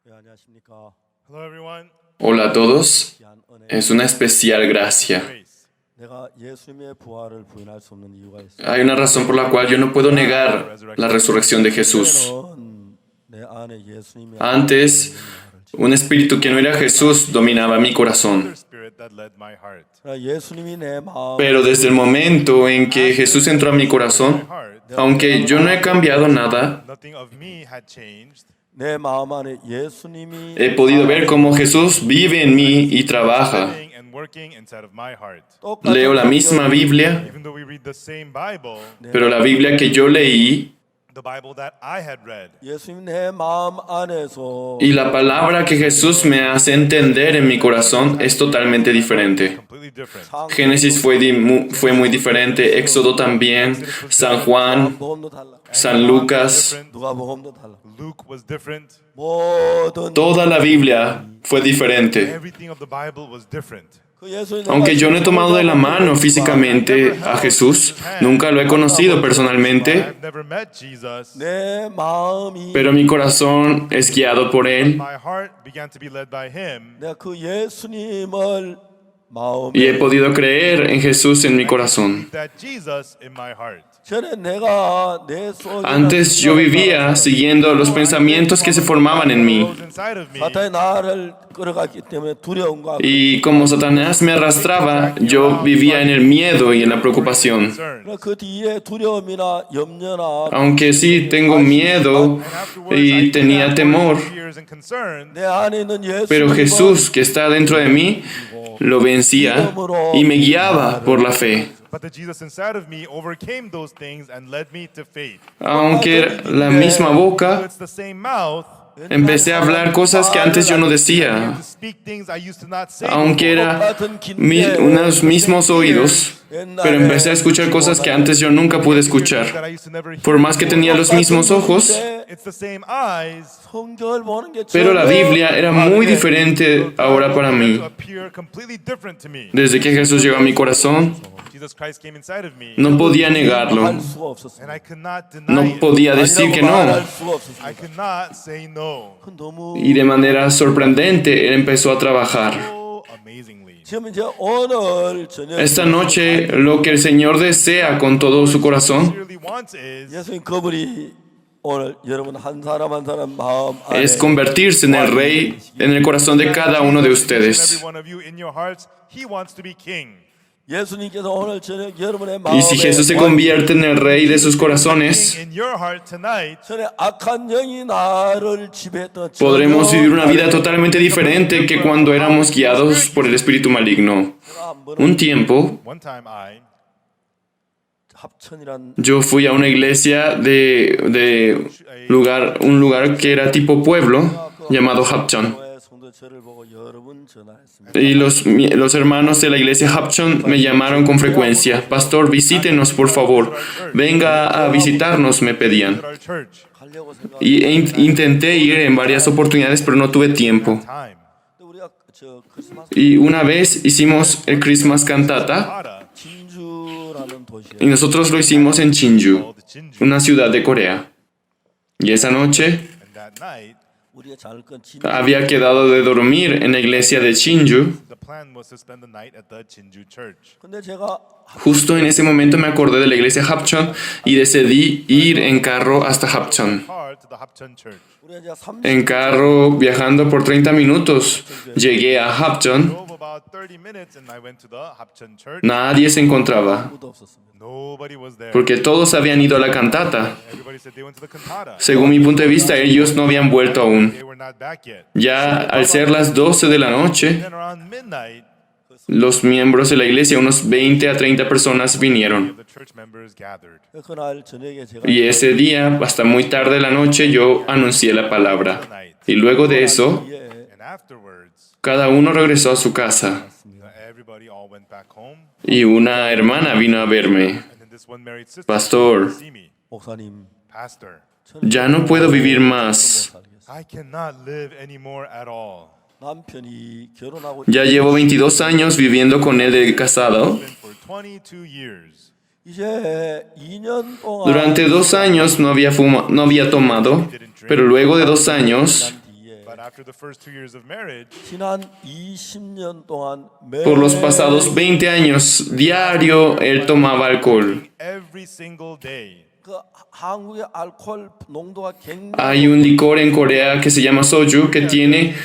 Hello, everyone. Hola a todos. Es una especial gracia. Hay una razón por la cual yo no puedo negar la resurrección de Jesús. Antes, un espíritu que no era Jesús dominaba mi corazón. Pero desde el momento en que Jesús entró a mi corazón, aunque yo no he cambiado nada, he podido ver cómo Jesús vive en mí y trabaja. Leo la misma Biblia, pero la Biblia que yo leí y la palabra que Jesús me hace entender en mi corazón es totalmente diferente. Génesis fue muy diferente, Éxodo también, San Juan, San Lucas. Toda la Biblia fue diferente. Aunque yo no he tomado de la mano físicamente a Jesús, nunca lo he conocido personalmente, pero mi corazón es guiado por Él y he podido creer en Jesús en mi corazón. Antes yo vivía siguiendo los pensamientos que se formaban en mí. Y como Satanás me arrastraba, yo vivía en el miedo y en la preocupación. Aunque sí tengo miedo y tenía temor, pero Jesús, que está dentro de mí, lo vencía y me guiaba por la fe. Aunque era la misma boca, empecé a hablar cosas que antes yo no decía. Aunque eran unos mismos oídos, pero empecé a escuchar cosas que antes yo nunca pude escuchar. Por más que tenía los mismos ojos, pero la Biblia era muy diferente ahora para mí. Desde que Jesús llegó a mi corazón, no podía negarlo. No podía decir que no. Y de manera sorprendente, Él empezó a trabajar. Esta noche, lo que el Señor desea con todo su corazón es convertirse en el Rey en el corazón de cada uno de ustedes. Y si Jesús se convierte en el Rey de sus corazones, podremos vivir una vida totalmente diferente que cuando éramos guiados por el espíritu maligno. Un tiempo, yo fui a una iglesia de un lugar que era tipo pueblo, llamado Hapchon. Y los hermanos de la iglesia Hapchon me llamaron con frecuencia. Pastor, visítenos por favor. Venga a visitarnos, me pedían. Y intenté ir en varias oportunidades, pero no tuve tiempo. Y una vez hicimos el Christmas cantata y nosotros lo hicimos en Jinju, una ciudad de Corea. Y esa noche había quedado de dormir en la iglesia de Jinju. Justo en ese momento me acordé de la iglesia Hapchon y decidí ir en carro hasta Hapchon. En carro, viajando por 30 minutos, llegué a Hapchon. Nadie se encontraba, porque todos habían ido a la cantata. Según mi punto de vista, ellos no habían vuelto aún. Ya al ser las 12 de la noche, los miembros de la iglesia, unos 20 a 30 personas vinieron. Y ese día, hasta muy tarde de la noche, yo anuncié la palabra. Y luego de eso, cada uno regresó a su casa. Y una hermana vino a verme. Pastor, ya no puedo vivir más. Ya llevo 22 años viviendo con él de casado. Durante 2 años no había tomado, pero luego de 2 años Por los pasados 20 años, diario, él tomaba alcohol. Hay un licor en Corea que se llama soju que tiene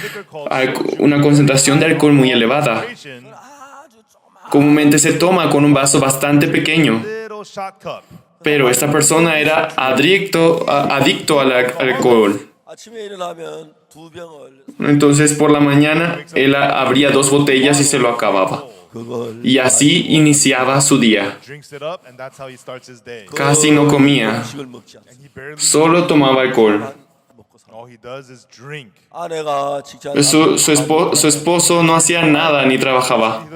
una concentración de alcohol muy elevada. Comúnmente se toma con un vaso bastante pequeño. Pero esta persona era adicto al alcohol. Entonces por la mañana él abría 2 botellas y se lo acababa. Y así iniciaba su día. Casi no comía, solo tomaba alcohol. Su esposo no hacía nada ni trabajaba.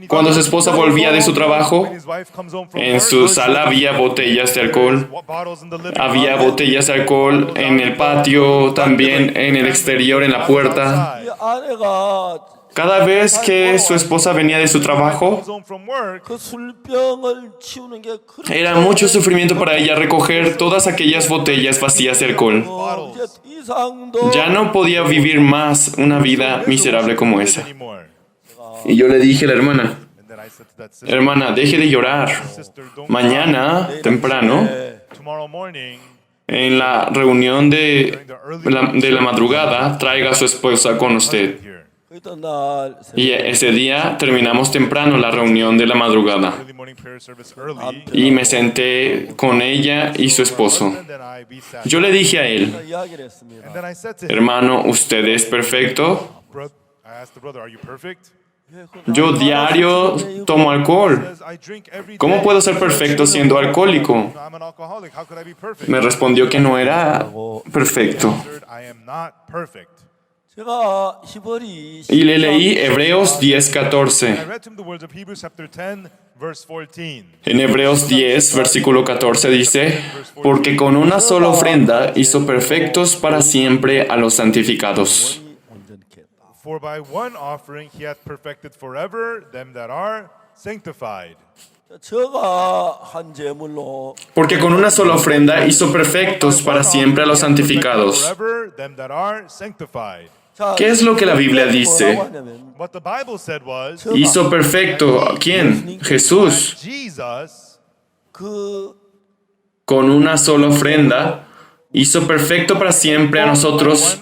Cuando su esposa volvía de su trabajo, en su sala había botellas de alcohol. Había botellas de alcohol en el patio, también en el exterior, en la puerta. Cada vez que su esposa venía de su trabajo, era mucho sufrimiento para ella recoger todas aquellas botellas vacías de alcohol. Ya no podía vivir más una vida miserable como esa. Y yo le dije a la hermana, deje de llorar. Mañana, temprano, en la reunión de la madrugada, traiga a su esposa con usted. Y ese día terminamos temprano la reunión de la madrugada. Y me senté con ella y su esposo. Yo le dije a él, hermano, ¿usted es perfecto? Yo diario tomo alcohol. ¿Cómo puedo ser perfecto siendo alcohólico? Me respondió que no era perfecto. Y le leí Hebreos 10:14. En Hebreos 10, versículo 14 dice, porque con una sola ofrenda hizo perfectos para siempre a los santificados. For by one offering he hath perfected forever them that are sanctified. Porque con una sola ofrenda hizo perfectos para siempre a los santificados. ¿Qué es lo que la Biblia dice? Hizo perfecto ¿a quién? Jesús. Con una sola ofrenda hizo perfecto para siempre a nosotros.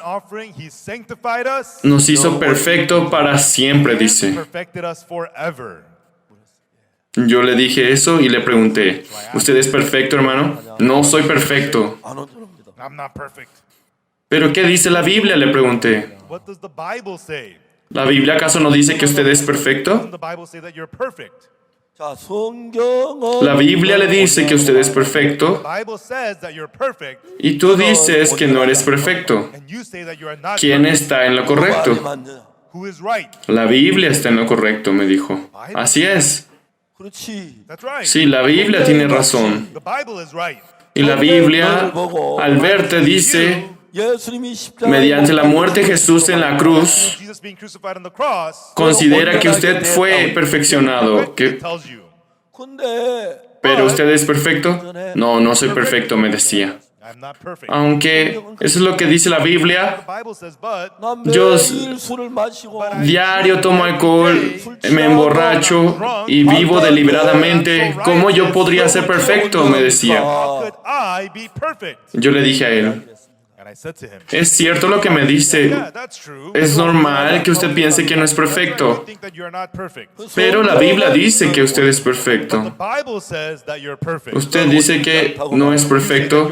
Nos hizo perfecto para siempre, dice. Yo le dije eso y le pregunté, ¿usted es perfecto, hermano? No soy perfecto. ¿Pero qué dice la Biblia?, le pregunté. ¿La Biblia acaso no dice que usted es perfecto? La Biblia le dice que usted es perfecto y tú dices que no eres perfecto. ¿Quién está en lo correcto? La Biblia está en lo correcto, me dijo. Así es. Sí, la Biblia tiene razón. Y la Biblia, al verte, dice, mediante la muerte de Jesús en la cruz, considera que usted fue perfeccionado. ¿Pero usted es perfecto? No, no soy perfecto, me decía. Aunque eso es lo que dice la Biblia, yo diario tomo alcohol, me emborracho y vivo deliberadamente. ¿Cómo yo podría ser perfecto?, me decía. Yo le dije a él, es cierto lo que me dice. Es normal que usted piense que no es perfecto. Pero la Biblia dice que usted es perfecto. Usted dice que no es perfecto,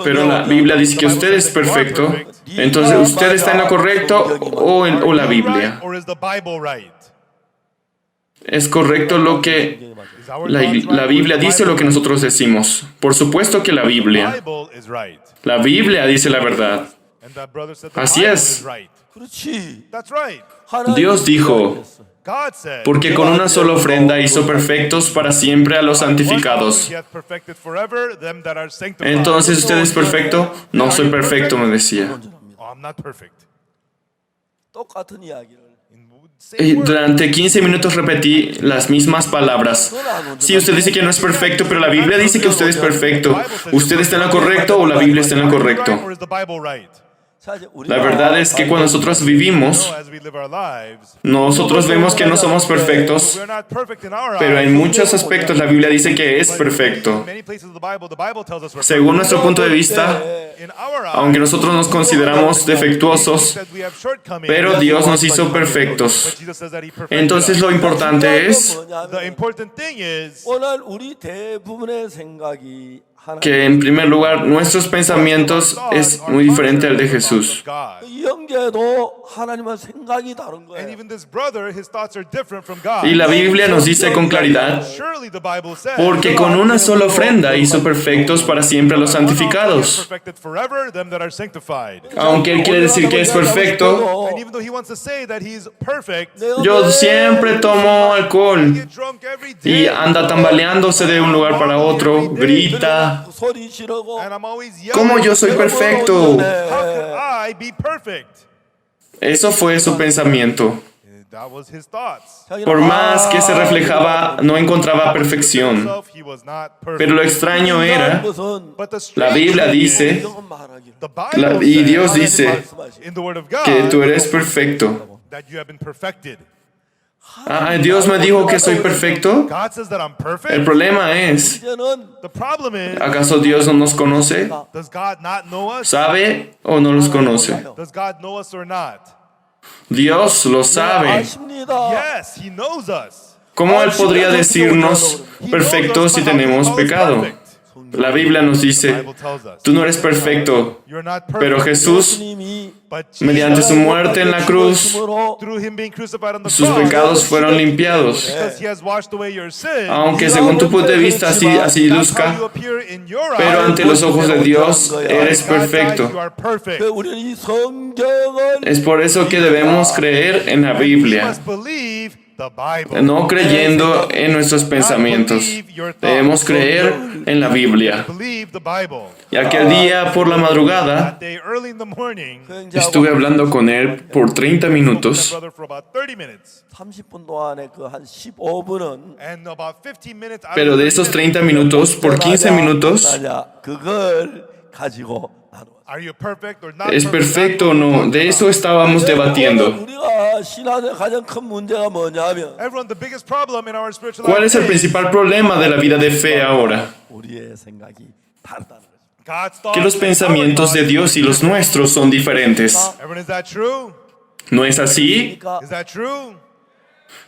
pero la Biblia dice que usted es perfecto. Entonces, ¿usted está en lo correcto o la Biblia? ¿Es correcto lo que la Biblia dice o lo que nosotros decimos? Por supuesto que la Biblia. La Biblia dice la verdad. Así es. Dios dijo, porque con una sola ofrenda hizo perfectos para siempre a los santificados. Entonces, ¿usted es perfecto? No soy perfecto, me decía. Y durante 15 minutos repetí las mismas palabras. Sí, usted dice que no es perfecto, pero la Biblia dice que usted es perfecto. ¿Usted está en lo correcto o la Biblia está en lo correcto? La verdad es que cuando nosotros vivimos, as we live our lives, nosotros vemos que no somos perfectos, we're not perfect in our pero eyes. en muchos aspectos la Biblia dice que es perfecto. In many places of the Bible tells us we're Según nuestro punto de vista, perfect. In our eyes, aunque nosotros nos consideramos defectuosos, that we have shortcomings, pero Dios nos hizo perfectos. but Jesus says that he perfected Entonces us. lo importante es The important thing is 오늘 우리 대부분의 생각이 que en primer lugar nuestros pensamientos es muy diferente al de Jesús. God. 이 형제도 하나님과 생각이 다른 And 거예요. even this brother, his thoughts are different from God. Y la Biblia nos dice con claridad, Surely the Bible says, porque con una sola ofrenda hizo perfectos para siempre a los santificados. perfected forever them that are sanctified. Aunque Él quiere decir que es perfecto, And even though he wants to say that he's perfect, yo siempre tomo alcohol get drunk every y day. anda tambaleándose de un lugar para otro, grita. 소리 지르고 And I'm always yelling, ¿Cómo yo soy perfecto? how can I be perfect? Eso fue su pensamiento. That was his thoughts. Por más que se reflejaba, no encontraba perfección. He was not perfect. Pero lo extraño era, 것은 But the la strange Biblia thing dice, is, 말하기를 the Bible y says Dios dice in the Word of God que tú eres perfecto. that you have been perfected. Dios me dijo que soy perfecto. God says that I'm El perfect. problema es, 이제는 The problem is, ¿acaso Dios no nos conoce? does God not know us? ¿Sabe o no los conoce? Does God know us or not? Dios lo sabe. 아십니다. Yes, He knows us. ¿Cómo Él podría decirnos perfectos si tenemos pecado? La Biblia nos The dice, Bible tells us. tú no eres perfecto, You're not pero perfect. Jesús, 예수님이 But mediante su Jesus, muerte en la cruz, through Him being crucified on the sus cross, pecados fueron limpiados. because He has washed away your sins, Aunque según tu punto de vista así that's how you luzca, appear in your pero eyes. ante los ojos de Dios eres In God's eyes, perfecto. you are perfect. 우리는 이 성경을 Es por eso que debemos creer en la You Biblia, must believe the Bible. no creyendo en nuestros pensamientos. Debemos creer en la Biblia. Believe the Bible. Y aquel día por la madrugada That day, early in the morning, estuve hablando con él por 30 that minutos. brother for about 30 minutes. 30분 동안에 그 한 15분은 And about 15 minutes out Pero of de 30 esos minutes, 30 minutos, por 15 minutos, 그걸 가지고 나누었어요. are you perfect or not ¿es perfect? perfecto o no? De eso estábamos debatiendo. 우리가 신앙의 가장 큰 문제가 뭐냐면 Everyone, the biggest problem in our spiritual ¿Cuál life es el principal problema de la vida de fe ahora? 우리의 생각이 다르다는 거죠. God's Que los thoughts and pensamientos de our Dios y los nuestros son diferentes. thoughts. Everyone, is that true? ¿No es así? 그러니까 Is that true?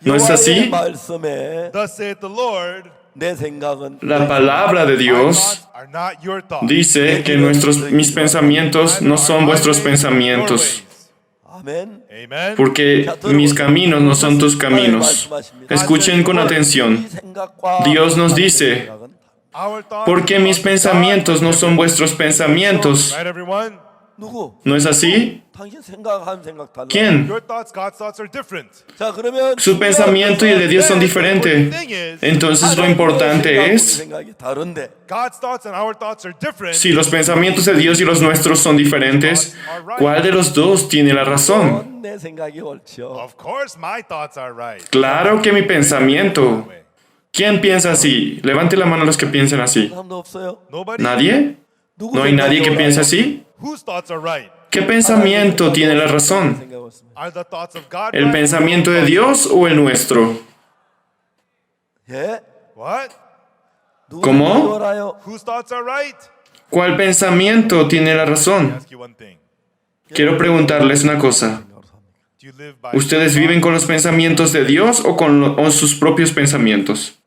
¿No es 여호와의 así? 말씀에 Thus saith the Lord, 내 생각은 La palabra de my Dios thoughts are not your thoughts. dice que mis pensamientos no son vuestros pensamientos, 아멘. Amen. porque mis caminos no son tus caminos. Escuchen con atención. Dios nos dice, Our thoughts porque mis pensamientos no son vuestros pensamientos. right, everyone? 누구? ¿No es así? 당신 생각하는 생각 달라. ¿Quién? Your thoughts, God's thoughts are different. 자, 그러면 Su pensamiento y el de Dios son diferentes. Entonces lo importante es, 생각이 다른데 God's thoughts and our thoughts are different. si los pensamientos de Dios y los nuestros son diferentes, ¿cuál de los dos tiene la razón? 내 생각이 옳죠. Of course, my thoughts are right. Claro que mi pensamiento. ¿Quién piensa así? Levante la mano los que piensan así. 사람도 없어요. Nobody? ¿Nadie? 누구 ¿No hay nadie que 생각이 piense 옳아요? así? Whose thoughts are right? ¿Qué pensamiento tiene la razón? 생각이 옳습니다. Are the thoughts of God ¿El right? pensamiento de Dios o el nuestro? 예? What? 누구 ¿Cómo? 생각이 옳아요? Whose thoughts are right? ¿Cuál pensamiento tiene la Let me razón? ask you one thing. Quiero preguntarles una cosa. Do you live by ¿Ustedes viven con los pensamientos de Dios o con sus propios pensamientos?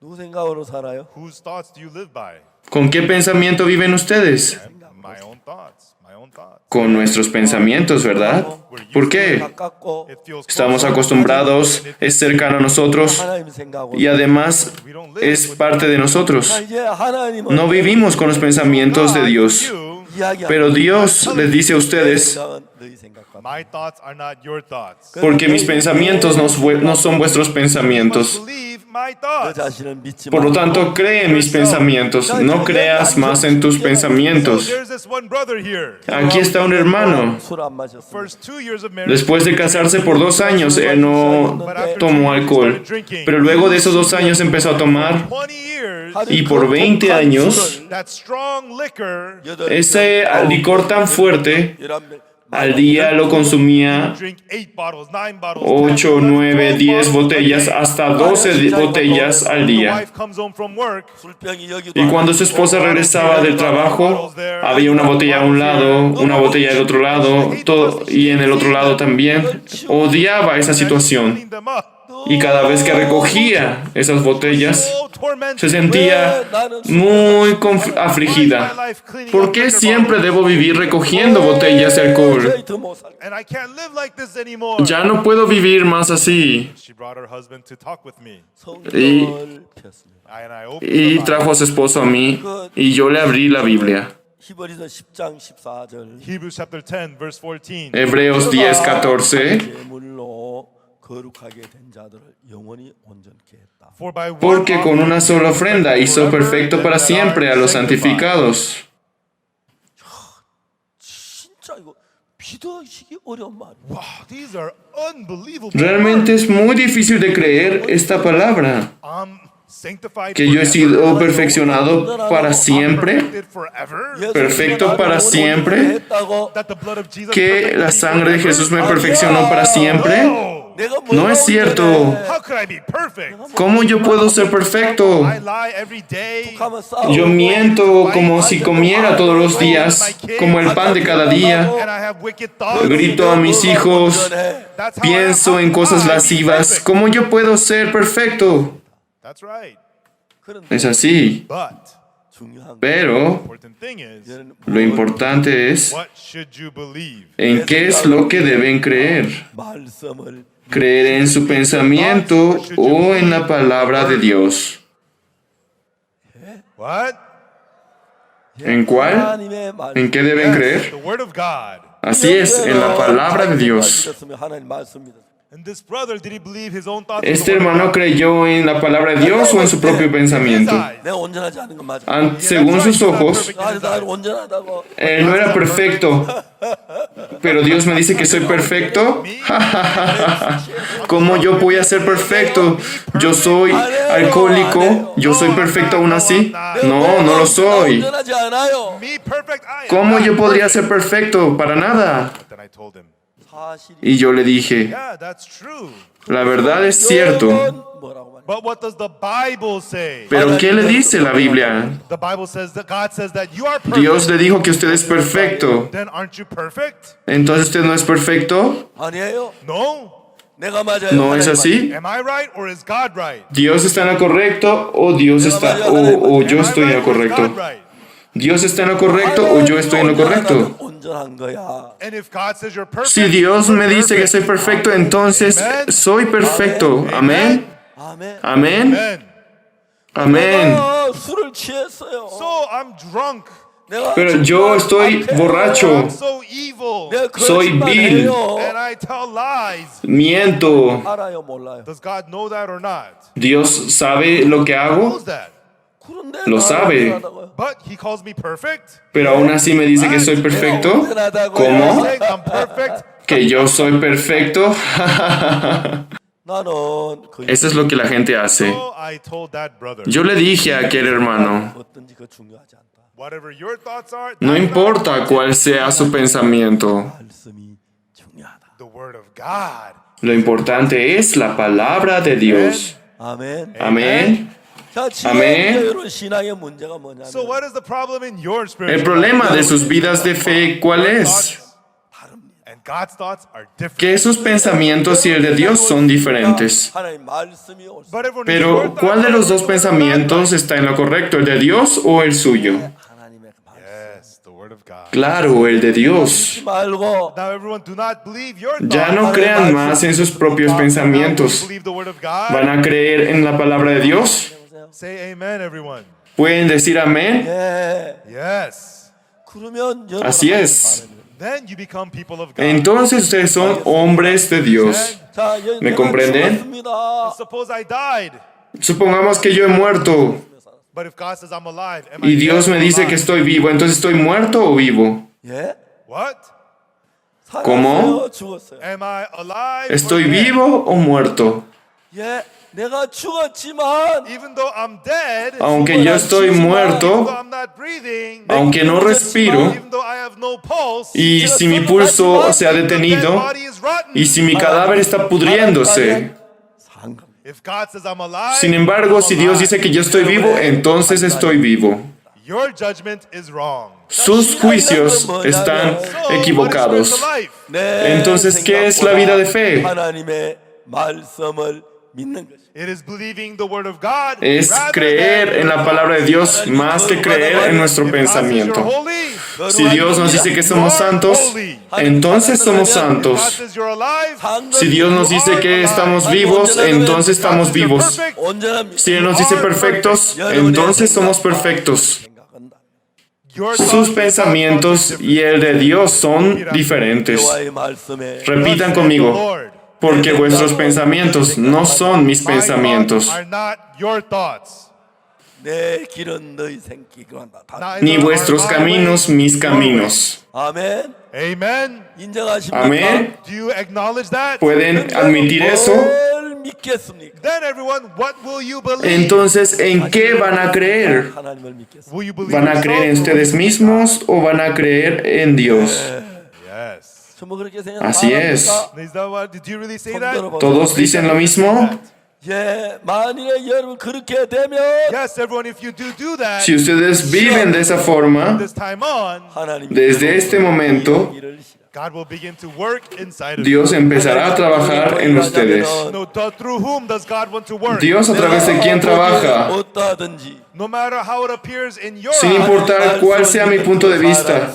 누구 생각으로 살아요? whose thoughts do you live by? ¿Con qué pensamiento viven ustedes? My own thoughts. My own thoughts. Con nuestros pensamientos, ¿verdad? ¿Por qué? 가깝고 It feels Estamos closer. acostumbrados, es cercano a nosotros 하나님 생각으로 y además es parte de nosotros. 이제 하나님은 No vivimos con los pensamientos de Dios, You 이야기하는 pero Dios les dice a ustedes, 생각은 늘 너희 생각과 My thoughts are not your thoughts. Porque mis pensamientos no son vuestros You pensamientos. must believe my 너 thoughts. 자신을 믿지 Por lo 마. tanto, cree en mis pensamientos. No creas más en tus So pensamientos. there's this one brother here. Aquí está un hermano. 술안 마셨어. First 2 years of marriage. Después de casarse por 2 años, él no tomó alcohol. Pero luego de esos 2 años empezó a tomar. 20 years. Y por 20 años, That strong liquor. ese licor tan fuerte, 11배 al día lo consumía Drink 8 bottles, 9 bottles. 8, 10, 9, 12 10 bottles botellas, a day. hasta 12 botellas al The día. wife comes home from work. 술병이 여기도 Y cuando su esposa regresaba del trabajo, había una botella a un lado, una botella del otro lado, y en el otro lado también. Odiaba esa situación. Clean them up. Y cada vez que recogía esas botellas, So tormented. se sentía muy afligida. ¿Por qué siempre debo vivir recogiendo botellas de alcohol? 더 못 살. And I can't live like this anymore. Ya no puedo vivir más así. She brought her husband to talk with me. 성경을 폈습니다. And I opened Y the Bible. trajo a su esposo a mí y yo le abrí la Biblia. 히브리서 10장 14절. Hebrews chapter 10, verse 14. Hebreos 10:14. 제물로 거룩하게 된 자들을 영원히 온전케 했다. For by one Porque con una sola offering ofrenda hizo perfecto para siempre a los sanctified. santificados. 진짜 이거 믿어지기 어려운 말이야. Wow, these are unbelievable. Realmente es muy difícil de creer esta palabra. I'm sanctified Que yo he sido forever. perfeccionado para siempre, Perfected forever. perfecto para siempre, That the blood of Jesus que perfected la me sangre de forever. Jesús me perfeccionó para siempre. No. No es cierto. How could I be perfect? ¿Cómo yo puedo ser perfecto? I lie every day. Yo miento como si comiera todos los días, como el pan de cada día. And I have wicked thoughts. Grito a mis hijos, That's how pienso en cosas lascivas. ¿Cómo yo puedo ser perfecto? That's right. Es así. But 중요한 Pero important thing is, lo importante es what should you believe? en qué es lo que deben creer. 말씀을 Creer en su pensamiento o en la palabra de Dios. What? ¿En cuál? 하나님의 말. ¿En qué deben Yes, creer? the word of God. Así es, en la palabra de Dios. 하나님 말씀입니다. And this brother, did he believe his own thoughts? ¿Este hermano creyó en la palabra de Dios o en su propio pensamiento? 내가 온전하지 않은 건 맞아. Según sus ojos, 나 온전하다고. él no era perfecto. Pero Dios me dice que soy perfecto. ¿Cómo yo voy a ser perfecto? Yo soy alcohólico. ¿Yo soy perfecto aún así? No, no lo soy. 온전하지 않아요. Me perfect, I am ¿Cómo not yo podría perfect. ser perfecto? Para nada. Then I told him, 사실이 Y yo le dije, yeah, that's true. la verdad es cierto. 뭐라고 말해? But what does the Bible say? Pero ¿qué le dice la Biblia? The Bible says that God says that you are perfect. Dios le dijo que usted es perfecto. Then aren't you perfect? Entonces usted no es perfecto. 아니에요. No. 내가 맞아요. ¿No es 하나님 así? Am I right or is God right? Dios está en lo correcto o Dios está o yo Am I estoy en right lo or is correcto. God right? Dios está en lo correcto o yo estoy en lo correcto. 온전한 거야. And if God says you're perfect, Si Dios me dice que soy perfecto, entonces soy perfecto. Amén. 아멘. Amén. Amen. Amén. 술을 취했어요. So I'm drunk. 내가 Pero yo estoy borracho. I'm so evil. 내가 soy 거짓말 vil. 해요. And I tell lies. Miento. 알아요, 몰라요. Does God know that or not? Dios sabe lo que He hago, knows that. 그런데 Lo 나는 sabe. 온전하다고요. But he calls me perfect. pero aún así me dice que soy perfecto. 온전하다고요. ¿Cómo? Saying I'm perfect. ¿Que yo soy perfecto? 나는 그 Eso es lo que la gente hace. So I told that brother, Yo le dije a aquel hermano, 어떤지 그 중요하지 않다. whatever your thoughts are, no that's not importa cuál sea su pensamiento, 말씀이 중요하다. the word of God. lo importante es la palabra de Dios. 아멘. Amén. 자, 아멘. 지금 여러분 신앙의 문제가 뭐냐면 So what is the problem in your El spiritual problema life? de sus vidas de fe, ¿cuál es? And God's thoughts are different. Que sus pensamientos y el de Dios son diferentes. 하나님 말씀이 옳습니다. But everyone, your Pero, thoughts ¿cuál de are los dos the word of God. pensamientos está en lo correcto, el de Dios o el suyo? 하나님의 말씀. Yes, the word of God. Claro, el de Dios. 믿지 말고 Now everyone, do not believe your Ya thoughts. no crean más en sus propios Now, pensamientos. believe the word of God. ¿Van a creer en la palabra de Dios? Say amen, everyone. ¿Pueden decir amén? 예. Yes. 그러면 여러분 Así es. then you become people of God. Entonces ustedes son hombres de Dios. 자, ¿Me 내가 comprenden? 죽었습니다. Suppose I died, Supongamos que yo he muerto but if God says I'm alive, am y I Dios dead me or dice alive? que estoy vivo. Entonces, ¿estoy muerto o vivo? 예? What? ¿Cómo? 살았어요, 죽었어요. Am I alive? ¿Estoy or dead? vivo o muerto? 예, 내가 죽었지만 Even though I'm dead, Aunque yo estoy even though muerto, I'm not breathing, aunque no respiro, even though I have no pulse, y si mi pulso se ha the dead detenido, body is rotten. y si mi cadáver está pudriéndose. 상관. If God says I'm alive, Sin embargo, si Dios dice que yo estoy vivo, entonces estoy vivo. your judgment is wrong. Sus juicios están So, what is equivocados. spiritual life? 내 Entonces, ¿qué es la vida de fe? 하나님의 말씀을 믿는 것이. It is believing the word of God Es rather creer than en la palabra de Dios más que creer en nuestro if God says you're pensamiento. holy, Si Dios nos dice que somos santos, entonces somos if God santos. says you're alive, Si Dios nos dice que estamos vivos, entonces estamos vivos. 온전합니다. Si Él nos dice perfectos, entonces somos perfectos. your Sus thoughts pensamientos y el de Dios son diferentes. 여호와의 말씀에 Repitan says the conmigo, Lord. porque vuestros pensamientos no son mis My thoughts pensamientos, are not your thoughts. 내 길은 너희 생기기만다. Neither ni vuestros are my caminos ways mis your caminos. 아멘. ways. Amen. 인정하십니까? Amén. Do you acknowledge that? ¿Pueden admitir eso? 뭘 믿겠습니까? Then everyone, what will you believe? Entonces, ¿en qué van a creer? 하나님을 믿겠습니다. Will you believe ¿Van a creer en yourself? ustedes mismos o van a creer en Dios? Yes. 전부 그렇게 Así es. Is that what? Did you really say that? ¿Todos dicen lo mismo? 예, 만일에 여러분 그렇게 되면 Yes, everyone. If you do that, Si ustedes viven de esa forma, this time on, 하나님 desde este momento, 일을 시작. God will begin to work inside of you. Dios empezará a trabajar en ustedes. No, through whom does God want to work? Dios a través de quién trabaja, 어떠하든지 No matter how it appears in your sin eyes, importar cuál sea mi punto de vista,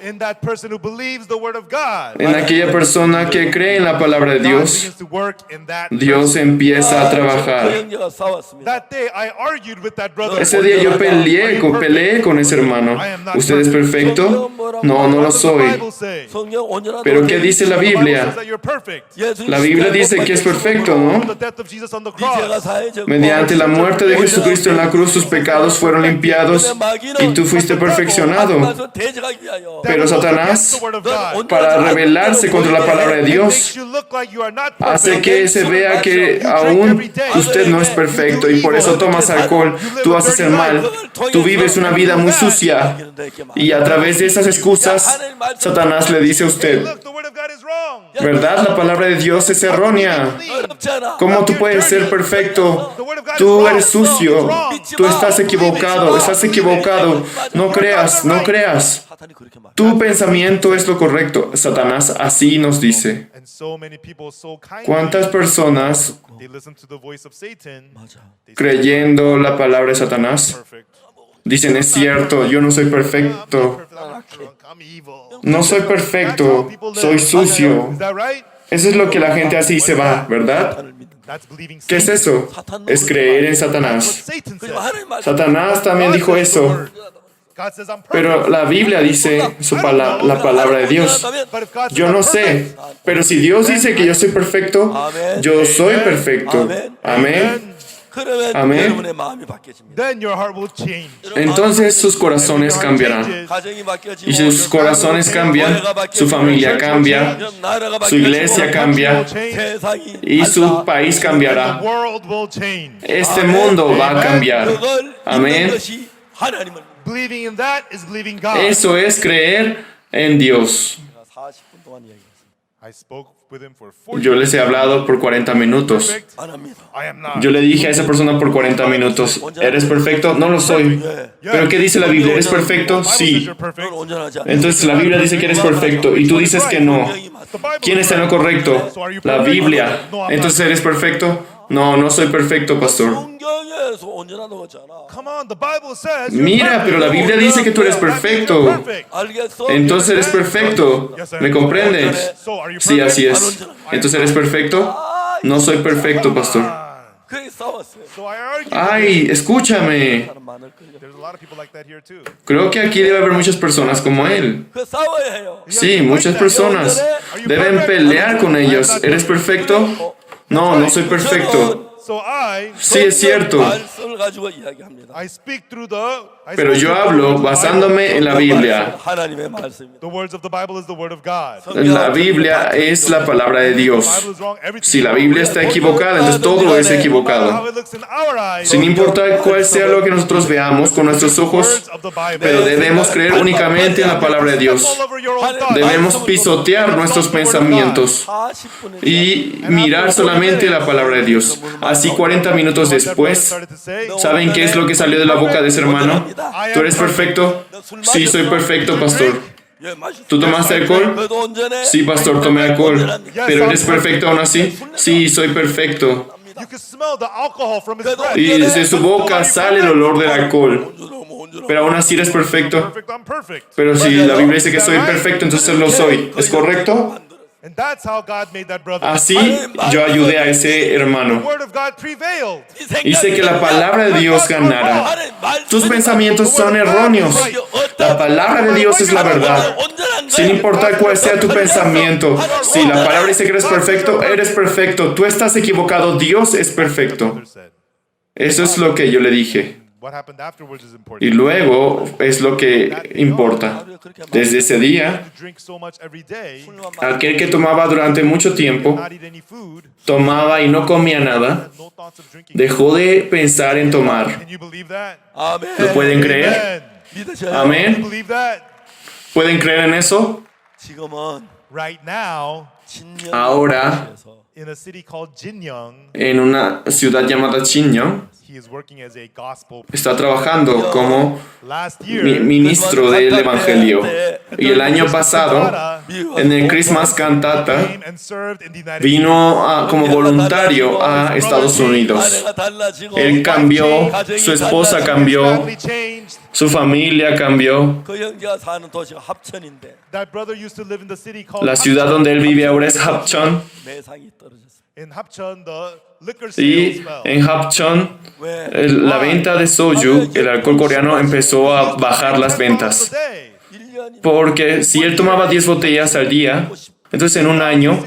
in that person who believes the word of God, en aquella persona que cree en la palabra de God Dios, begins to work in that Dios person. empieza a trabajar. 형제가 싸웠습니다. That day I argued with that brother. Ese día yo peleé con ese hermano. ¿Usted es perfecto? No, no lo What does the soy. Bible say? 성령 온전한 Pero ¿qué dice la The Bible Biblia? says that you're perfect. La Biblia dice que es perfecto, ¿no? The death of Jesus on the 죄가 cross. 사해졌고 Mediante la muerte de Jesucristo en la cruz, tus pecados fueron limpiados y tú fuiste perfeccionado. 대적하기 위하여 Pero Satanás, The word of God para rebelarse contra la palabra de makes Dios, you look like you are not hace perfect. que se vea que aún usted no es perfecto y por eso tomas alcohol, tú haces el mal, tú vives una vida muy sucia y a través de esas excusas, Satanás le dice a usted, Look, the word of God is wrong. ¿verdad? La palabra de Dios es errónea. 어렵잖아. ¿Cómo tú puedes ser perfecto? Tú eres sucio, tú estás equivocado, no creas, no creas. 사탄이 그렇게 말. Tu pensamiento es lo correcto. Satanás así nos dice. And so many people so kindly, ¿Cuántas personas they listen to the voice of Satan, 맞아. they say, creyendo la palabra de Satanás perfect. dicen es cierto, yo no soy perfecto, Perfect, I'm not drunk, I'm evil. no soy perfecto, soy sucio? Is that right? Eso es lo que la gente así se va, ¿verdad? 사탄을 믿는. That's believing ¿Qué es Satan. eso? Es creer en What Satanás. Satan says. 그리고 하나님 말씀. Satanás también dijo eso, God says I'm perfect. pero la Biblia dice la palabra de Dios. But if God says Yo I'm no perfect, sé, pero si Dios dice que yo soy perfecto, yo soy perfecto. Amén. 그러면 아멘. 여러분의 마음이 바뀌어집니다. then your heart will change. Entonces sus corazones cambiarán. 가정이 바뀌어지고 Y si sus corazones cambian, su familia cambia, 나라가 su iglesia 바뀌어지고 cambia 세상이 y su país The cambiará. world will change. Este mundo va a cambiar. 그걸 Amén. 믿는 것이 하나님을. Believing in that is believing God. Eso es creer en Dios. 40분 동안 이야기했습니다. I spoke with him for 40 Yo les he hablado por 40 minutos. perfect. 안 합니다. I am not. Yo le dije a esa persona por 40 minutos, ¿eres perfecto? No lo soy. ¿Pero qué dice la Biblia? ¿Eres perfecto? Bible says Sí. you're perfect. 넌 온전하지 않아. Entonces la Biblia dice que eres perfecto y tú dices que no. The Bible ¿Quién está en lo correcto? La Biblia. Entonces, ¿eres perfecto? No, no soy perfecto, pastor. 성경에서 온전하다고 하잖아. Come on, the Bible says you're Mira, perfect. pero la Biblia dice que tú eres That means you're perfecto. perfect. 알겠어? Entonces eres perfecto. ¿Me comprendes? So are you Sí, perfect? así es. Entonces, ¿eres perfecto? No soy perfecto, pastor. 그렇게 싸웠어요. So I argued. Ay, escúchame. 사람 많을 걸요. There's a lot of people like that here too. Creo que aquí debe haber muchas personas como él. 그 싸워야 해요. Sí, muchas personas deben pelear con ellos. ¿Eres perfecto? No, no soy perfecto. So I Sí, es cierto. 말씀을 가지고 이야기합니다. speak through the. Pero yo hablo basándome en la Biblia. 하나님의 말씀입니다. The words of the Bible is the word of God. La Biblia es la palabra de The Dios. Bible is wrong. Everything. Si la Biblia está equivocada, entonces todo es How equivocado. it looks in our eyes. Sin importar cuál sea lo que nosotros veamos con nuestros ojos, Words of the Bible. pero debemos creer únicamente en la palabra de Dios. All over your own thoughts. Debemos pisotear nuestros pensamientos 40분에 y mirar solamente la palabra de Dios. Así 40 minutos después, ¿saben qué es lo que salió de la boca de ese hermano? ¿Tú eres perfecto? Sí, soy perfecto, pastor. 예, 마셨어요. ¿Tú tomaste alcohol? 그래도 온전해. Sí, pastor, tomé alcohol. ¿Pero eres perfecto aún así? Sí, soy perfecto. You can smell the alcohol from his breath. Y de su boca sale el olor del alcohol. 온전하면 Pero aún así eres perfecto. Perfect, I'm perfect. Pero si la Biblia dice que soy perfecto, entonces lo soy. ¿Es correcto? And that's how God made that brother. Así yo ayudé a ese The hermano. word of God prevailed. Hice que la palabra de Dios ganara. Tus pensamientos son erróneos. La palabra de Dios es la verdad. Sin importar cuál sea tu pensamiento, si la palabra dice que eres perfecto, tú estás equivocado, Dios es perfecto. Eso es lo que yo le dije. What happened afterwards is important. Y luego es lo que importa. Desde ese día, You drink so much every day, aquel que tomaba durante mucho tiempo, not eat any food, tomaba y no comía nada, no thoughts of drinking. dejó de pensar en tomar. Can you believe that? 아멘. ¿Lo pueden creer? Amen. 믿으셔요. You Amén. believe that? ¿Pueden creer en eso? 지금은 Right now, 진영 Ahora, in a city called Jinyoung, en una ciudad llamada Chiño, he is working as a gospel. está trabajando como Last year, ministro del Evangelio. Y el año pasado, en el Christmas Cantata, came and served in the United vino como voluntario a Estados Unidos. 아내가 달라지고 Él cambió, su esposa States. cambió, Family changed. su familia cambió. 그 형제가 사는 도시가 합천인데 That brother used to live in the city called La ciudad donde él vive ahora es Hapchon. 매상이 떨어졌어요. In Hapcheon, the liquor sales Y fell. en Hapchon, 왜? la venta de soju, el alcohol coreano, empezó a bajar las ventas. 1년이 Porque si él tomaba 10 botellas al día, entonces en un año,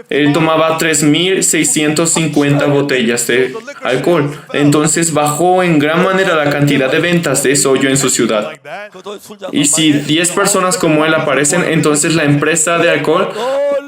él tomaba 3.650 botellas de alcohol. Entonces bajó en gran manera la cantidad de ventas de soju en su ciudad. Like that. 그도 술장 Y si 10 personas como él aparecen, entonces la empresa de alcohol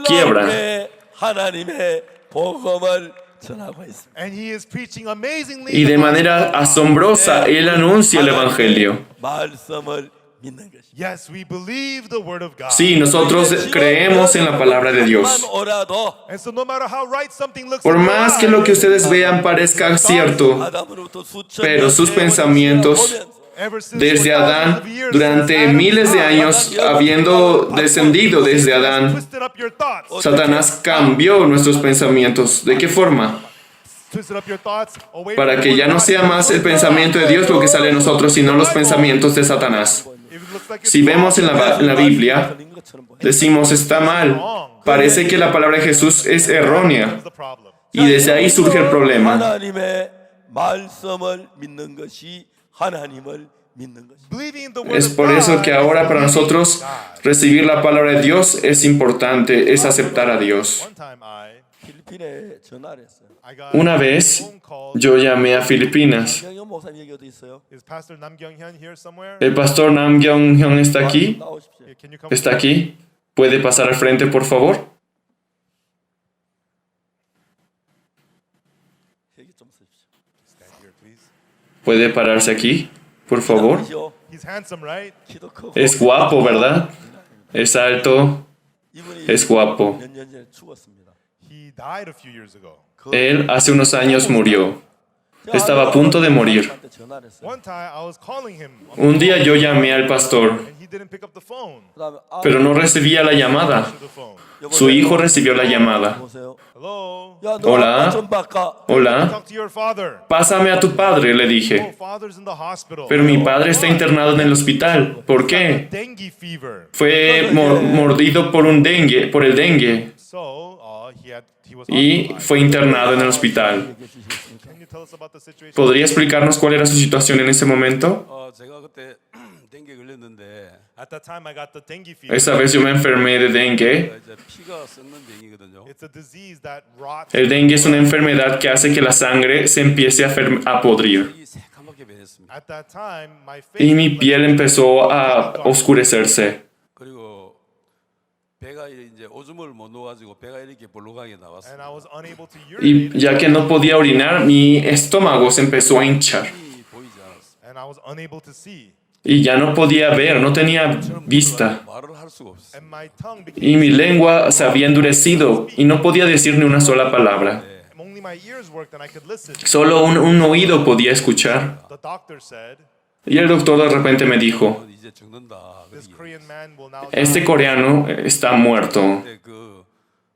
quiebra. 놀랍게 하나님의 복음을 전하고 있습니다. And he is preaching amazingly. Y de manera asombrosa, él anuncia el Evangelio. 말씀을 믿는 것이. Yes, we believe the word of God. Sí, nosotros creemos en la palabra de Dios. 오라도 And so no matter how right something looks Por in your más que eyes, lo que ustedes vean parezca cierto, 아담으로부터 수천 pero 년 sus 세월이 pensamientos 지나보면서 ever since desde for Adán, thousands of years, durante since Adam miles de fell, años, habiendo descendido desde Adán, twisted up your thoughts. Satanás cambió nuestros pensamientos. ¿De qué forma? Twisted up your thoughts away Para from que the ya word no of sea God. más el pensamiento de Dios lo que sale de nosotros, sino los pensamientos de Satanás. If it looks like it's Si vemos en la Biblia, 걸린 것처럼 보여요. decimos está mal. Parece que la palabra de Jesús es errónea. wrong, the problem. Y desde ahí surge el problema. 하나님의 말씀을 믿는 것이 하나님을 믿는 것이. Believing in the word Es of por eso God que is ahora para believing nosotros God. recibir la palabra de Dios es importante, es aceptar a Dios. One time 필리핀에 전화를 했어요. I got Una a vez phone call. yo llamé a Filipinas. 영영 목사님 여기 어디 있어요? Is Pastor Nam Kyung-hyun here somewhere? El pastor Nam Kyung-hyun está aquí. 나오십시오. Yeah, can you come? ¿Está aquí? ¿Puede pasar al frente, por favor? 여기 좀 쓰십시오. Stand here, please. ¿Puede pararse aquí, por favor? 그죠? He's handsome, right? 키도 크고 Es guapo, ¿verdad? Es alto, 이분이 es guapo. 몇 년 전에 죽었습니다. He died a few years ago. Él hace unos años murió. Estaba a punto de morir. 저한테 전화를 했어요. One time I was calling him Un día yo llamé al pastor, and he didn't pick up the phone. 그다음에 pero no recibía la llamada. To the phone. Su hijo recibió la llamada. 보세요. Hello? 야, 너 Hola. 아빠 좀 바꿔. Hola, Talk to your father. pásame a tu padre, le Oh, dije. father's in the hospital. Pero mi padre está internado en el hospital. ¿Por qué? Dengue fever. Fue mordido por el dengue, So, he was y hospitalized. fue internado en el hospital. Can you tell us about the situation? ¿Podría explicarnos cuál era su situación en ese momento? 제가 그때 댕기에 걸렸는데 At that time, I got the dengue fever. Esa vez yo me enfermé de dengue. 이제 피가 썩는 댕이거든요. It's a disease that rots. El dengue es una enfermedad que hace que la sangre se empiece a podrir. 이 새카맣게 변했습니다. At that time, my face Y mi piel empezó a oscurecerse. 그리고 배가 이제 오줌을 못 넣어가지고 배가 이렇게 볼록하게 나왔어요. and I was unable to Y urinate, ya que no podía orinar, mi estómago se empezó a hinchar. 이 보이지 않았어요. and I was unable to see, Y ya no podía ver, no tenía vista. 말을 할 수가 없어요. and my tongue Y became. mi lengua se había endurecido y no podía decir ni una sola palabra. Only my ears worked, and I could listen. Solo un oído podía escuchar. The doctor said, Y el doctor de repente me dijo, 이제 죽는다. "This Korean man will now este die." coreano está muerto, 근데 그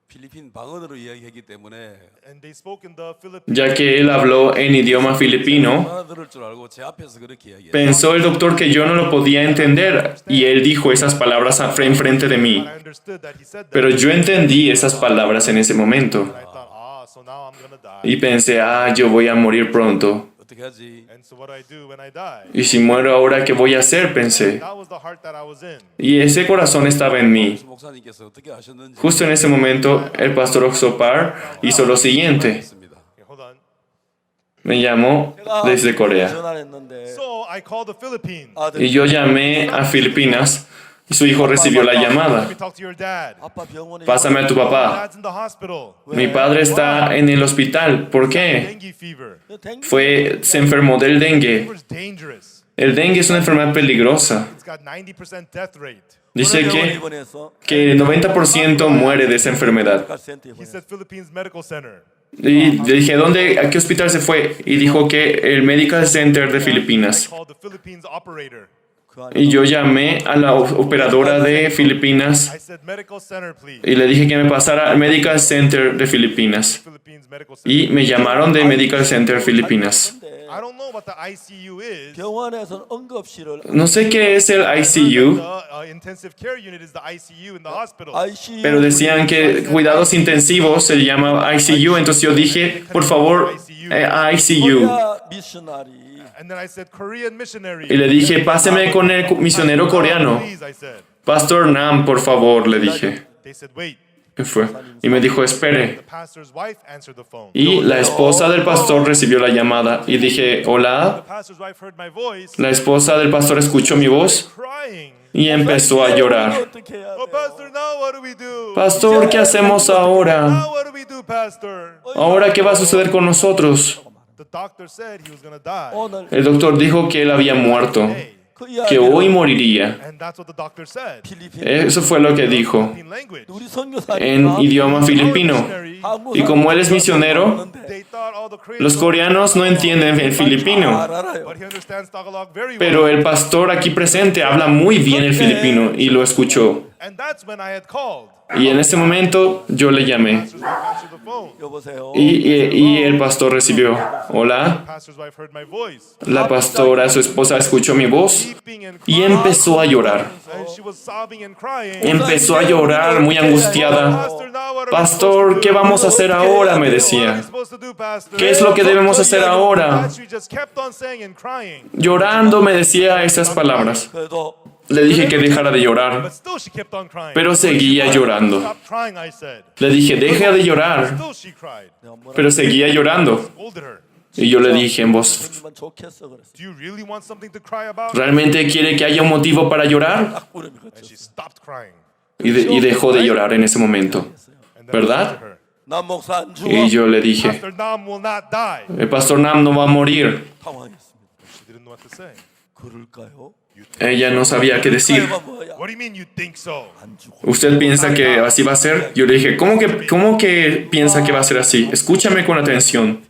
필리핀 방언으로 이야기했기 때문에 And they spoke in the Philippines. ya que él habló en idioma filipino. 알아들을 줄 알고 제 앞에서 그렇게 이야기해요. Pensó el doctor que yo no lo podía entender y él dijo esas palabras enfrente de mí. But I understood that he said that. Pero yo entendí esas palabras en ese momento And I thought, so now I'm gonna die. y pensé, yo voy a morir pronto. 어떻게 하지? And so what do I do when I die? Y si muero ahora, ¿qué voy a hacer? Pensé. That was the heart that I was in. Y ese corazón estaba en mí. 목사님께서 어떻게 하셨는지 Justo en ese momento, el pastor Oxopar hizo lo siguiente. 있습니다. Okay, hold on. Me llamó desde Corea. 전화했는데 So I called the Philippines. Y yo llamé a Filipinas y su hijo recibió la Let llamada. me talk to your dad. 아빠 병원에 Pásame a tu papá. Dad's in the hospital. Mi padre está en el hospital. ¿Por qué? Dengue fever. Se enfermó del dengue. Fever's dangerous. El dengue es una enfermedad peligrosa. It's got 90% death rate. Dice 병원에 입원해서 que el 90% muere de esa enfermedad. 센터에 He 입원했어요. said Philippines Medical Center. Y le dije, ¿a qué hospital se fue? Y dijo que el Medical Center de I Filipinas. called the Philippines operator. 그 안에 Y yo llamé a la operadora de Filipinas I said medical center, please. y le dije que me pasara al Medical Center de Filipinas. Philippines Medical Center. Y me llamaron de Medical Center Filipinas. I don't know what the ICU is. 병원에서는 응급실을 No sé qué es el The ICU, intensive care unit is the ICU in the hospital. ICU pero decían que cuidados intensivos se llama ICU, entonces yo dije, por favor, ICU. 코리아 미셔너리 And then I said Korean missionary. Y le dije, páseme con el misionero coreano. Please, I said. Pastor Nam, por favor, le dije. They said wait. ¿Qué fue? Y me dijo, espere. The pastor's wife answered the phone. Y la esposa del pastor recibió la llamada y dije, The hola. pastor's wife heard my voice. La esposa del pastor escuchó mi voz Crying. y empezó a llorar. 어떻게 해야 Oh, 돼요? pastor, now what do we do? Pastor, ¿qué hacemos ahora? Now what do we do, pastor? ¿Ahora qué va a suceder con nosotros? The doctor said he was gonna die. 오늘 El doctor dijo que él había muerto, Hey. 그 que 이야기를 hoy moriría. And that's what the doctor said. 필리핀 Eso fue lo que dijo In language. 우리 선교사님 en idioma filipino. Missionary, Y como él es misionero, they thought all the Koreans los coreanos no entienden el filipino. 알아요. but he understands Tagalog very well. Pero el pastor aquí presente habla muy bien el filipino y lo escuchó. And that's when I had called. Y en ese momento yo le llamé. Pastor's wife answered the phone. 여보세요. Y el pastor recibió, hola. Pastor's wife heard my voice. La pastora, su esposa, escuchó mi voz Weeping and y crying. empezó a llorar. And she was sobbing and crying. Empezó a llorar muy angustiada. Pastor, now what are we Pastor, supposed to ¿qué do? vamos a hacer ahora? Me What are we decía. supposed to do, Pastor? ¿Qué es lo que debemos hacer ahora? She just kept on saying and crying. Llorando me decía esas palabras. 그래도 Le dije que dejara de llorar, But still she kept on crying. pero seguía llorando. Stop crying, I said. Le dije, deja de llorar, Still she cried. 내가 뭐라 pero seguía llorando. Scolded her. Y yo le dije en voz, 그러면 좋겠어 그랬어. Do you really want something to cry about? ¿realmente quiere que haya un motivo para llorar? 딱 꾸러미 And she 그쳤어. stopped crying. Y dejó de llorar en ese momento. And then ¿Verdad? I said to her, 난 목사 안 죽어. Y yo le dije, Pastor Nam will not die. el pastor Nam no va a morir. 당황했습니다. She didn't know what to say. 그럴까요? Ella no sabía qué decir. 그래봐 뭐야? What do you mean you think so? 안 죽어. ¿Usted piensa que así va a ser? Yo le dije, ¿cómo que piensa que va a ser así? Escúchame con atención.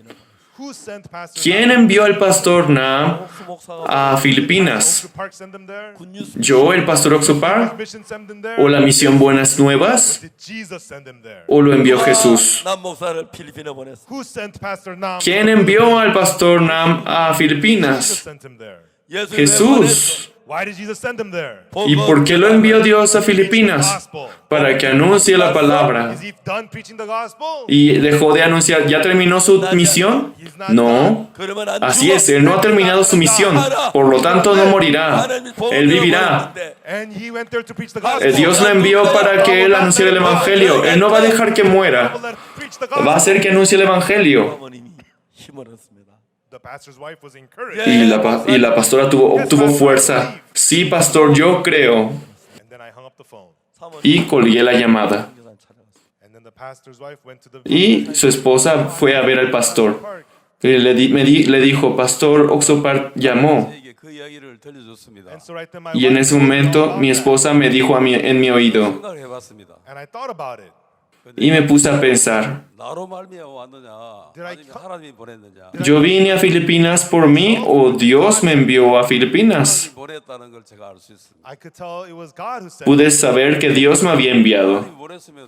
Who sent Pastor ¿Quién envió al pastor Nam 옥수 목사가 a Filipinas? Oxford Park send them there? 굿뉴스 ¿Yo, el pastor Oxopar? Mission send them there? ¿O la misión Buenas Nuevas? Did Jesus send them there? ¿O lo envió Jesús? 난 목사를 필리핀에 보냈어. Who sent Pastor Nam? ¿Quién envió al pastor Nam a Jesus Filipinas? sent him there. 예수 Jesús. Why did Jesus send him there? ¿Y por qué lo envió Dios a Filipinas? Para que anuncie la palabra. Is he done preaching the gospel? ¿Y dejó de anunciar? ¿Ya terminó su misión? No. Así es, él no ha terminado su misión. Por lo tanto, no morirá. Él vivirá. And he went there to preach the gospel. Dios lo envió para que él anunciara el evangelio. Él no va a dejar que muera. Va a hacer que anuncie el evangelio. 어머님이 힘을 얻습니다. The pastor's wife was encouraged. Y la pastora obtuvo fuerza. Sí, pastor, yo creo. And then I hung up the phone. Y colgué la llamada. 선교사님 찾아갔어요. And then the pastor's wife went to the Y su esposa fue a ver al pastor. park. Y le dijo, Pastor Oxopart llamó. 저에게 그 이야기를 들려줬습니다. And so right then my Y en wife ese told me momento all mi that. esposa me dijo en mi oído. 생각을 해봤습니다. And I thought about it. Y me puse a pensar, 나로 말미암아 왔느냐, Did I 아니면 하나님이 보냈느냐. ¿yo vine a Filipinas por mí o Dios me envió a Filipinas? 하나님이 보냈다는 걸 제가 알 수 있습니다. I could tell it was God who sent Pude saber que Dios me había enviado. 하나님이 보냈으면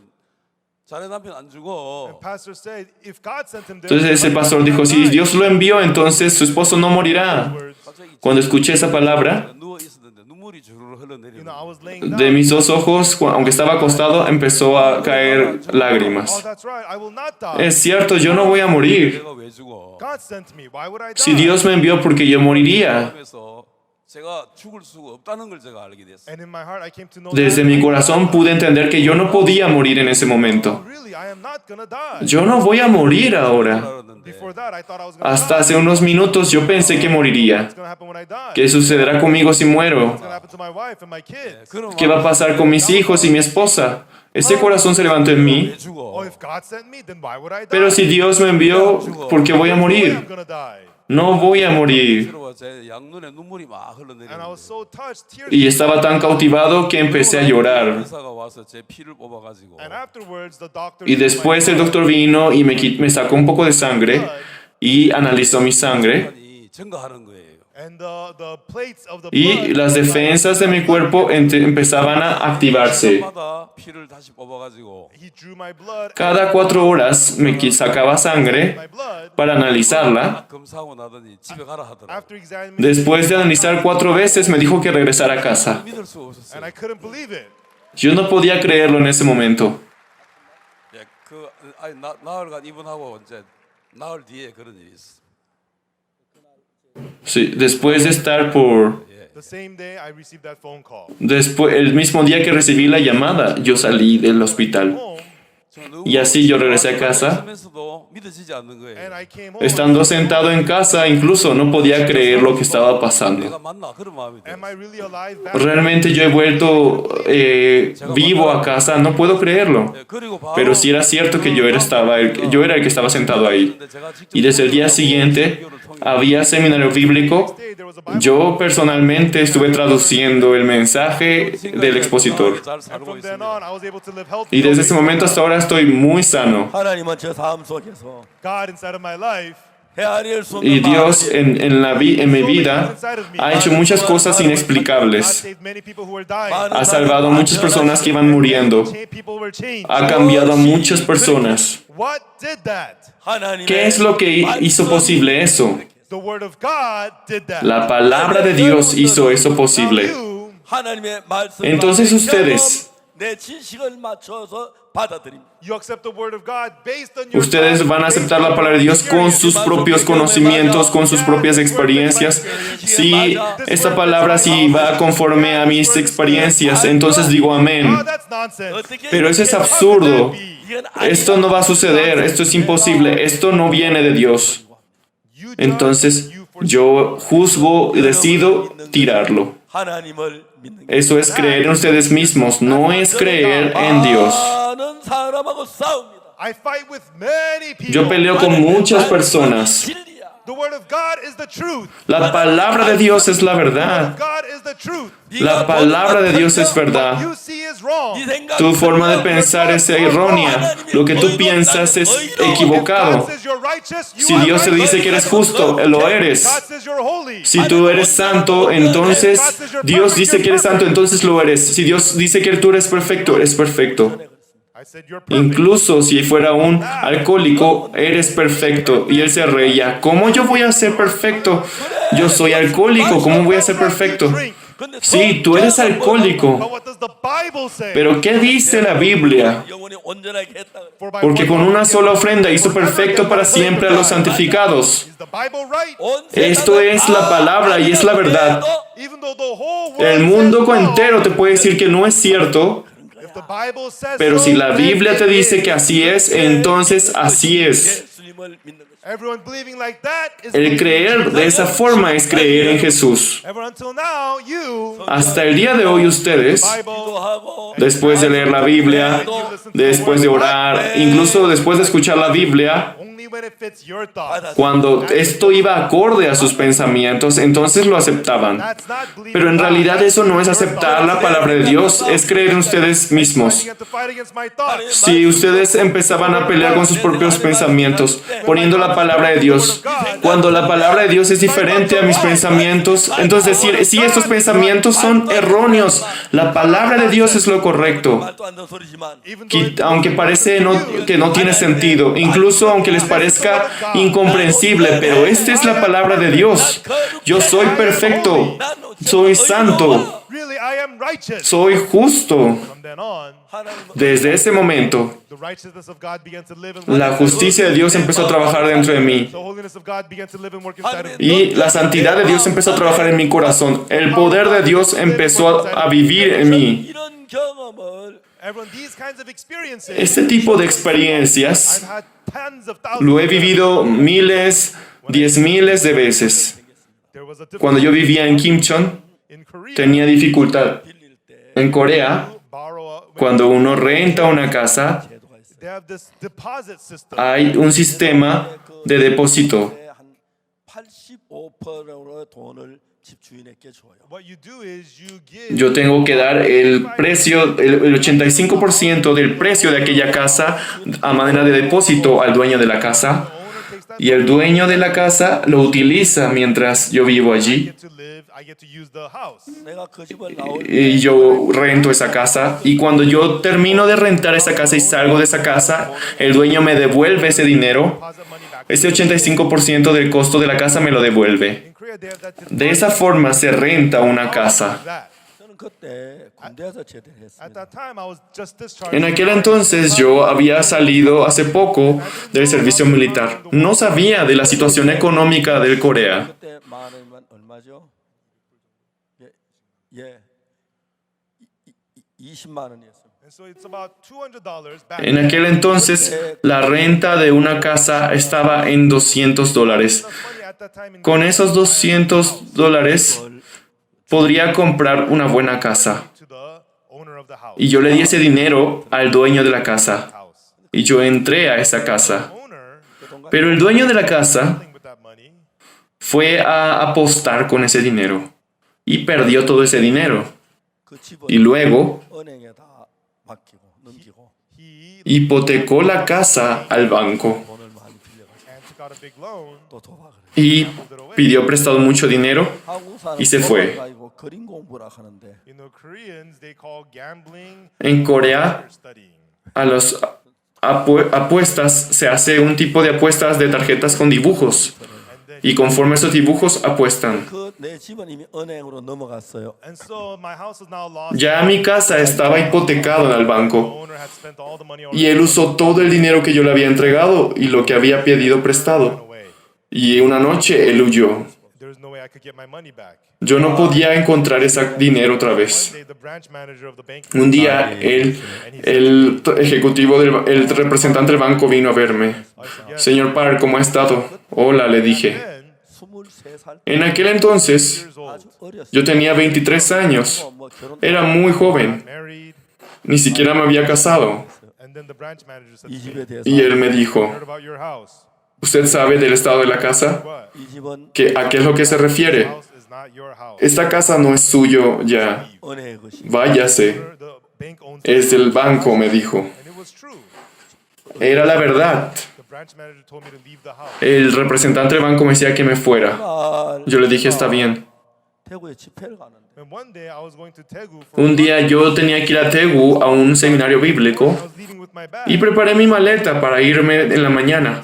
자네 남편 안 죽어. The pastor said, if God sent him there, Entonces ese pastor dijo, si Dios lo envió, entonces su esposo no morirá. 갑자기 Cuando escuché esa palabra, 누워 있었는데 눈물이 주르르 흘러내리는 I was laying de down. mis dos ojos, aunque estaba acostado, empezó a caer Oh, lágrimas. that's right. I will not die. Es cierto, yo no voy a morir. 내가 왜 죽어? God sent me. Why would I die? Si Dios me envió, porque yo moriría. 그래서 제가 죽을 수가 없다는 걸 제가 알게 됐어요. And in my heart, I came to know Desde that mi corazón pude entender que yo no podía morir en ese momento. really, I am not gonna die. Yo no voy a morir ahora. 알았는데 Before that, I thought I was gonna Hasta die. hace unos minutos yo pensé que moriría. What's gonna happen when I die? ¿Qué sucederá conmigo si muero? What's gonna happen to my wife and my kids? 그럼 ¿Qué va a pasar con mis hijos y mi esposa? Ese corazón se levantó en mí. 왜 죽어? Oh, if God sent me, then why would I die? Pero si Dios me envió, ¿por qué voy a I'm morir? gonna die. No voy a morir. 들어와 제 양눈에 눈물이 막 흘러내리는 And I was so touched, tears. Y estaba tan cautivado que empecé a llorar. 의사가 와서 제 피를 뽑아가지고 And afterwards, the doctor. Y después el doctor vino y me sacó un poco de sangre y analizó mi sangre. 이 증가하는 거예요. And the plates of the Y blood. las defensas de mi cuerpo empezaban a activarse. 마다 피를 다시 뽑아가지고 He drew my blood. Cada 4 horas me sacaba sangre My blood. para analizarla. 검사하고 나더니 집에 가라 하더라고. After examining, Después de analizar 4 veces me dijo que regresara a casa. 믿을 수 없었어요. and I couldn't believe it. Yo no podía creerlo en ese momento. 예, 그 아니 나흘간 입원하고 이제 나흘 뒤에 그런 일이 있어. Sí, después de estar The same day, I received that phone call. el mismo día que recibí la llamada, yo salí del hospital. Home, Y así yo regresé a casa. 하면서도 믿어지지 않는 거예요. and I came home. Estando sentado en casa, incluso no podía creer lo que estaba pasando. 내가 맞나 그런 마음이 들어요. Am I really alive? Back? Realmente yo he vuelto vivo a casa, no puedo creerlo. 예, 그리고 바로 Pero sí era cierto que yo era el que estaba sentado ahí. Y desde el día siguiente había seminario bíblico. There was a Bible. Yo personalmente estuve traduciendo el mensaje del expositor. 잘 살고 From then 있습니다. on, I was able to live healthy. Y desde ese momento hasta ahora estoy muy sano. 하나님은 제 삶 속에서 God inside of my life. 헤아릴 수 Y 없는 Dios 마음이 en mi vida ha hecho muchas cosas God inexplicables. saved many people who were dying. Ha salvado a muchas personas que iban muriendo. People were changed. Ha cambiado a muchas personas. What did that? 하나님의 ¿Qué es lo que hizo posible eso? The word of God did that. La palabra de Dios hizo eso Now posible. you, 하나님의 말씀 Entonces ustedes, 내 지식을 맞춰서 받아들입니다. you accept the word of God based on your ustedes van a aceptar la palabra de Dios con sus propios conocimientos, con sus propias experiencias. Si esta palabra sí va conforme a mis experiencias, entonces digo amén. Oh, that's nonsense. 어떻게 Pero eso es 이렇게 absurdo. 이건 아니다. Esto no va a suceder, esto es imposible, esto no viene de Dios. You judge, Entonces you forsake. yo juzgo y decido tirarlo. 하나님을 믿는 게 Eso es creer en ustedes mismos, no es creer en Dios. 많은 사람하고 싸웁니다. I fight with many people. Yo peleo con muchas personas. 진리야. The word of God is the truth. La palabra de Dios es la verdad. God is the truth. La palabra de Dios es verdad. You see is wrong. 네 생각 Tu forma de pensar es errónea. Lo que tú piensas es equivocado. God says you're righteous, you Si are Dios te righteous. dice que eres justo, lo God eres. says you're holy. Si tú eres santo, entonces Dios dice que eres santo, entonces lo eres. Si Dios dice que tú eres perfecto, eres perfecto. I said you're perfect. Incluso si fuera un alcohólico, eres perfecto. Y él se reía. ¿Cómo yo voy a ser perfecto? Yo soy alcohólico, ¿cómo voy a ser perfecto? Sí, tú eres But alcohólico. what does the Bible say? Pero ¿qué dice la Biblia? 영원히 온전하게 했다. For by Porque one con una offering sola he ofrenda hizo forever perfecto them para that are siempre a los sanctified. santificados. Is the Bible right? 온 Esto 세상은 es la palabra y es la verdad. Even though the whole world El says mundo no, entero te puede decir que no es cierto, if the Bible says pero so, si la then Biblia te it dice is. que así es, entonces así es. 예수님을 믿는 것입니다. Everyone believing like that is El believing in creer Jesus. de esa forma es creer en Jesús. Everyone until now, you, Hasta el día de hoy ustedes, Bible, 기도하고 después de leer la Biblia, después de orar, incluso después de escuchar la Biblia, only when it fits your thoughts. cuando esto iba acorde a sus pensamientos, entonces lo aceptaban. That's not believing Pero en God. realidad eso no es aceptar la palabra de Dios, es creer en ustedes mismos. You have to fight against my thoughts. Si ustedes empezaban a pelear con sus propios pensamientos, poniendo la palabra de Dios, cuando la palabra de Dios es diferente a mis pensamientos, entonces decir, si estos pensamientos son erróneos, la palabra de Dios es lo correcto. 말도 안 되는 소리지만 Even though it Aunque parece que no tiene sentido, incluso aunque les parezca incomprensible, pero esta es la palabra de Dios. Yo soy perfecto, soy santo, really I am righteous. soy justo. From then on, 하나님은 Desde ese momento, the righteousness of God began to live and la work. justicia de Dios empezó a trabajar dentro de mí. The holiness of God began to live and work inside of me. Y la santidad de Dios empezó a trabajar en mi corazón. El poder de Dios empezó a vivir en mí. 이런 경험을 Everyone, these kinds of experiences, Este tipo de experiencias I've had tens of thousands. lo he vivido miles, 10,000 de veces. There was a Cuando yo vivía en Kimchon, in Korea, tenía dificultad. 빌릴 때 En Corea, borrow cuando uno renta una casa, 제도가 있어요. they have this deposit system. hay un sistema de depósito. 한 85%의 돈을 집주인에게 줘요. What you do is you give Yo tengo que dar el precio, el 85% del precio de aquella casa a manera de depósito al dueño de la casa. owner takes that Y el dueño de la casa lo utiliza mientras yo vivo allí. get to live, I get to use the house. 내가 그 집을 나올 Y yo rento esa casa. Y cuando yo termino de rentar esa casa y salgo de esa casa, el dueño me devuelve ese dinero. Deposit money back. Ese 85% del costo de la casa me lo devuelve. In Korea, they have that De esa forma se renta una casa. that. 저는 그때 군대에서 제대를 At 했습니다. that time, I was just discharged. En aquel entonces yo había salido hace poco del servicio militar. No sabía de la situación económica de Corea. 그때 만 원이면 얼마죠? 예, 예, 20만 원이었습니다. And so it's about $200 back. En aquel entonces la renta de una casa estaba en $200. Money at that time in Con esos $200 podría comprar una buena casa. to the owner of the house. Y yo le di ese dinero al dueño de la casa. House. Y yo entré a esa casa. Owner, Pero el dueño de la casa with that money, fue a apostar con ese dinero. Y perdió todo ese dinero. 그 집을 Y luego 은행에다 맡기고 넘기고 he hipotecó la casa al banco. 돈을 많이 빌려가지고 and took out a big loan. 또 도박을 해요. Y pidió prestado mucho dinero. 한국 사람 Y se fue. 가지고 그림 공부라 하는데 You know, Koreans, they call gambling En Corea, studying. a los apuestas se hace un tipo de apuestas de tarjetas con dibujos. Y conforme a esos dibujos apuestan. 그 내 집은 이미 은행으로 넘어갔어요. And so my house is now lost. Ya mi casa estaba hipotecada en el The banco. owner had spent all the money Y él usó todo el dinero que yo le había entregado y lo que había pedido prestado. away. Y una noche él huyó. There's no way I could get my money back. Yo no podía encontrar ese dinero otra One vez. day, the branch manager of the bank Un día el ejecutivo, el representante del banco vino a verme. Señor Park, ¿cómo ha estado? Hola, le dije. then 23살 En aquel entonces years old, 아주 어렸어요. yo tenía 23 años. 뭐 결혼 Era muy joven. married, Ni siquiera me había casado. and then the branch manager said, 이 to me, 집에 대해서 Y él me dijo, heard about your house. ¿usted sabe del estado de la casa? What? 이 집은 ¿A qué es lo que se refiere? House is not your house. Esta casa no es suyo ya. 은행의 것이 Váyase. The bank owns Es del banco, me dijo. and it was true. Era la verdad. The branch manager told me to leave the house. El representante del banco me decía que me fuera. 날 Yo le dije, está bien. 대구에 집회를 가는데 And one day I was going to Daegu for Un día yo tenía que ir a Daegu a un seminario bíblico I was leaving with my bag. y preparé mi maleta para irme en la mañana.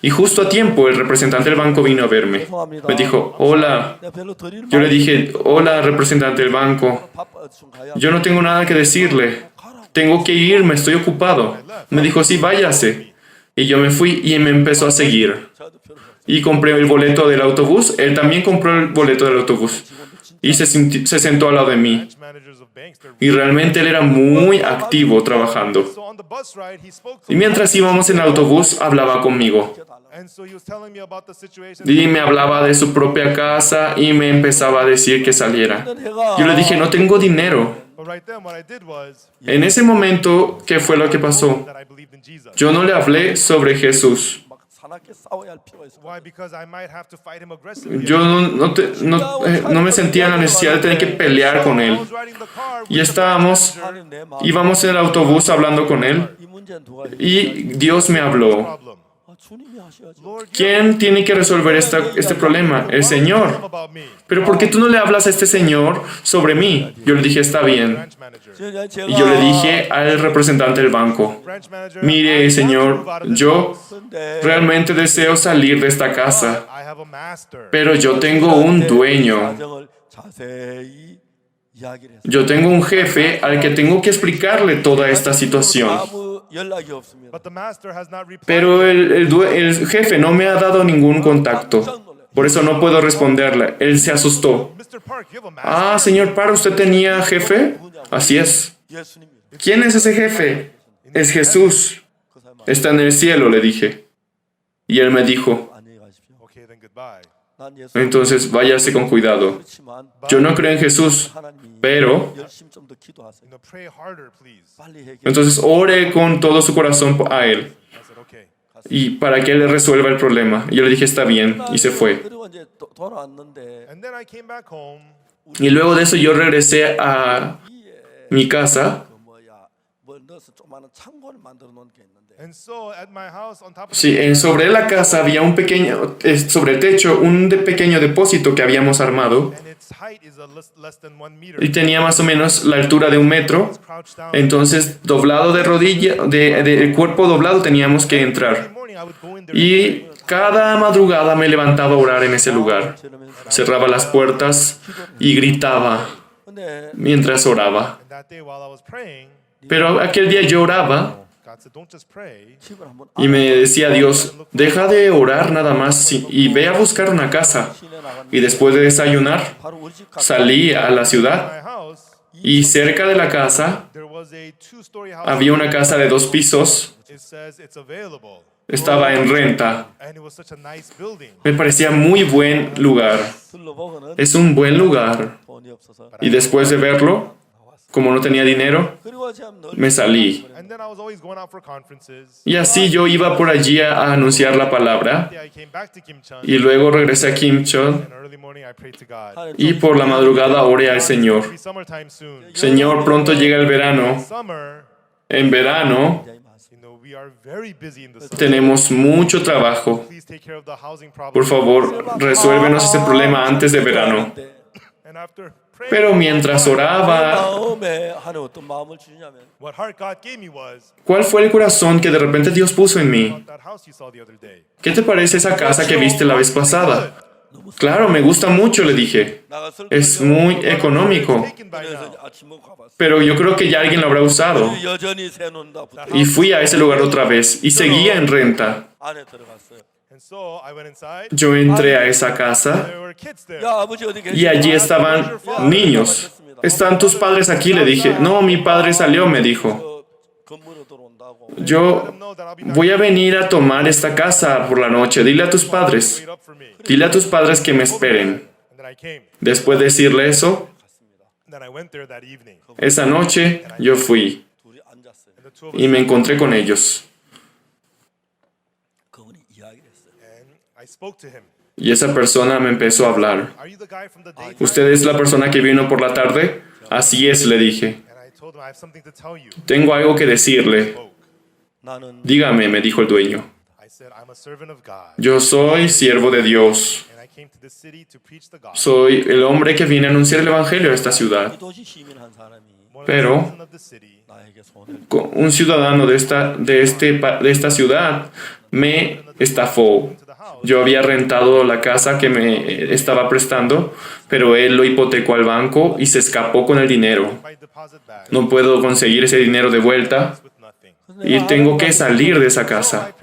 Y justo a tiempo el representante del banco vino a verme. Me dijo, hola. 내가 별로 드릴 Yo le 말이 dije, hola representante del banco. 바빠 좀 가야 Yo no tengo nada que decirle. Tengo que irme, estoy ocupado. Me dijo, sí, váyase. Y yo me fui y me empezó a seguir. 저도 별로 Y compré el boleto del autobús. Él también compró el boleto del autobús. Y se sentó al lado de mí. Branch managers of banks, they're Y realmente él era muy activo trabajando. so on the bus ride, he spoke to Y mientras íbamos en el autobús, hablaba conmigo. and so he was telling me about the situation. Y me hablaba de su propia casa y me empezaba a decir que saliera. Yo le dije, no tengo dinero. But right then, what I did was En ese momento, ¿qué fue lo que pasó? that I believed in Jesus. Yo no le hablé sobre Jesús. 막 사납게 싸워야 할 필요가 있어. Why? Because I might have to fight him aggressively. Yo no me sentía la necesidad de tener que pelear con I él. was riding the car Y with estábamos, 하나님 내 마음 íbamos en el autobús hablando con él. 이 문제는 누가 해? Y Dios me habló. problem. 주님이 하셔야죠. Lord, ¿Quién tiene que resolver este problema? El Señor. about me. Pero ¿por qué tú no le hablas a este Señor sobre mí? Yo le dije, está bien. Branch manager. 제가 Y yo le dije al representante del banco, Branch manager. mire, Señor, yo 근데 realmente deseo salir de esta casa, I have a master. pero yo tengo un dueño. 사정을 자세히 이야기를 했어요. Yo tengo un jefe al que tengo que explicarle toda esta situación. 아무 연락이 없습니다. But the master has not replied. Pero el jefe no me ha dado ningún contacto. Por eso no puedo responderle. Él se asustó. Mr. Park, you have a master. Ah, señor Parr, ¿usted tenía jefe? Así es. 예수님입니다. ¿Quién es ese jefe? Es Jesús. 그 사람 Está en el cielo, le dije. Y él me dijo, 안녕히 가십시오. Okay, then goodbye. 난 예수 entonces váyase con cuidado. 그렇지만 Yo no creo en Jesús, 하나님이 pero 열심히 좀 더 기도하세요. Pray harder, please. 빨리 해결. entonces ore con todo su corazón a él I said, okay. y para que él resuelva el problema. Y yo le dije, está bien, y se fue. 그리고 이제 돌아왔는데 And then I came back home. Y luego de eso yo regresé a mi casa. 그 뭐야 뭘 넣어서 조그마한 창고를 만들어 놓은 게 있는데 And so at my house, on top of Sí, sobre la casa había un pequeño, sobre el techo, un pequeño depósito que habíamos armado and its height is less than 1 meter. y tenía más o menos la altura de 1 metro. Crouched down. Entonces, doblado de rodilla, el cuerpo doblado teníamos que Every entrar. morning I would go in there. Y cada madrugada me levantaba a orar en ese lugar. 저러면서 Cerraba las puertas y gritaba 근데 mientras oraba. And that day while I was praying, Pero aquel día yo oraba God said, don't just pray. 집을 한번 y me decía Dios, deja de orar nada más y ve a buscar una casa. 시내 나갔는데 Y después de desayunar, 바로 우리 집 가까이 salí a la ciudad My house, y cerca de la casa there was a 2-story house. había una casa de 2 pisos. It says it's available. Estaba en renta. And it was such a nice building. Me parecía muy buen lugar. 둘러보고는 Es un buen lugar. 돈이 없어서 Y después de verlo, como no tenía dinero, 그리고 참 늘 me salí. And then I was always going out for conferences. Y así yo iba por allí a anunciar la palabra. I came back to Kimcheon. Y luego regresé a Kimcheon. And early morning I prayed to God. 하나님 Y por la madrugada oré al Señor. It'll be summertime soon. Señor, pronto llega el verano. Summer, En verano 굉장히 많습니다. we are very busy in the summer. tenemos mucho trabajo. Please take care of the housing problem. Por favor, resuélvenos ese problema antes de verano. And after praying, Pero mientras oraba, 마음에 하나님 어떤 마음을 주냐면 what heart God gave me was ¿cuál fue el corazón que de repente Dios puso en mí? that house you saw the other day. ¿Qué te parece esa casa que viste la vez pasada? Claro, me gusta mucho, le dije. 나갔을 Es muy económico. Taken by now. 그래서 아침 먹고 가봤어요. Pero yo creo que ya alguien lo habrá usado. 여전히 새 논다 붙어 Y fui a ese lugar otra vez y seguía en renta. 안에 들어갔어요. And so I went inside. Yo entré a esa casa There were kids there. 야 아버지 어디 계세요? y allí estaban niños. ¿Están tus padres aquí? Le dije. No, mi padre salió, me dijo. 건물로 들어온다고. Yo No, that I'll be voy a venir a tomar esta casa por la noche. Dile a tus padres. wait up for me. Dile a tus padres que me esperen. And then I came. Después de decirle eso, And then I went there that evening. esa noche yo fui 둘이 앉았어요. And the two of us, y me encontré con ellos. 그분이 이야기를 했어요. and I spoke to him. Y esa persona me empezó a hablar. Are you the guy from the daytime? ¿Usted es la persona que vino por la tarde? Así es, le dije. And I told him I have something to tell you. Tengo algo que decirle. Spoke. 나는 Dígame, me dijo el dueño. I said, I'm a servant of God. Yo soy siervo de Dios. And I came to this city to preach the gospel. Soy el hombre que viene a anunciar el evangelio a esta ciudad. 이 도시 시민한 사람이 One of Pero- the citizens of the city 나에게 손을 Un ciudadano de esta ciudad me estafó. Yo había rentado la casa que me estaba prestando, pero él lo hipotecó al banco y se escapó con el dinero. No puedo conseguir ese dinero de vuelta y tengo que salir de esa casa.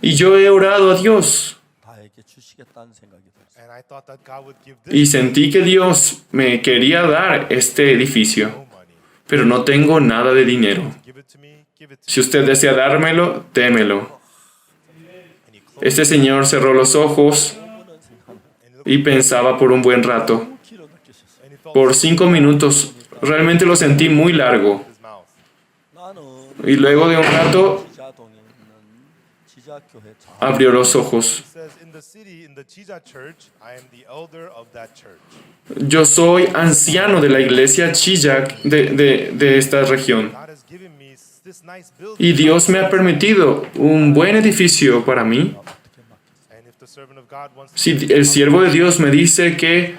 Y yo he orado a Dios 나에게 주시겠다는 생각이 들었어요. And I thought that God would give y this sentí que Dios me quería dar este edificio, no money. pero no tengo nada de dinero. Give it to me, give it to Si usted desea dármelo, démelo. Este señor cerró los ojos y pensaba por un buen rato. 기를 느끼셨어요. and he felt Por 5 minutos, realmente lo sentí muy largo. his mouth. 나는 Y luego de un rato, 지자동에 있는 지자교회 장 abrió los ojos. He says, in the city, in the Chija church, I am the elder of that church. Yo soy anciano de la iglesia Chillac de esta región. God has given me this nice building. Y Dios me ha permitido un buen edificio para mí. And if the servant of God wants to Si el siervo de Dios me dice que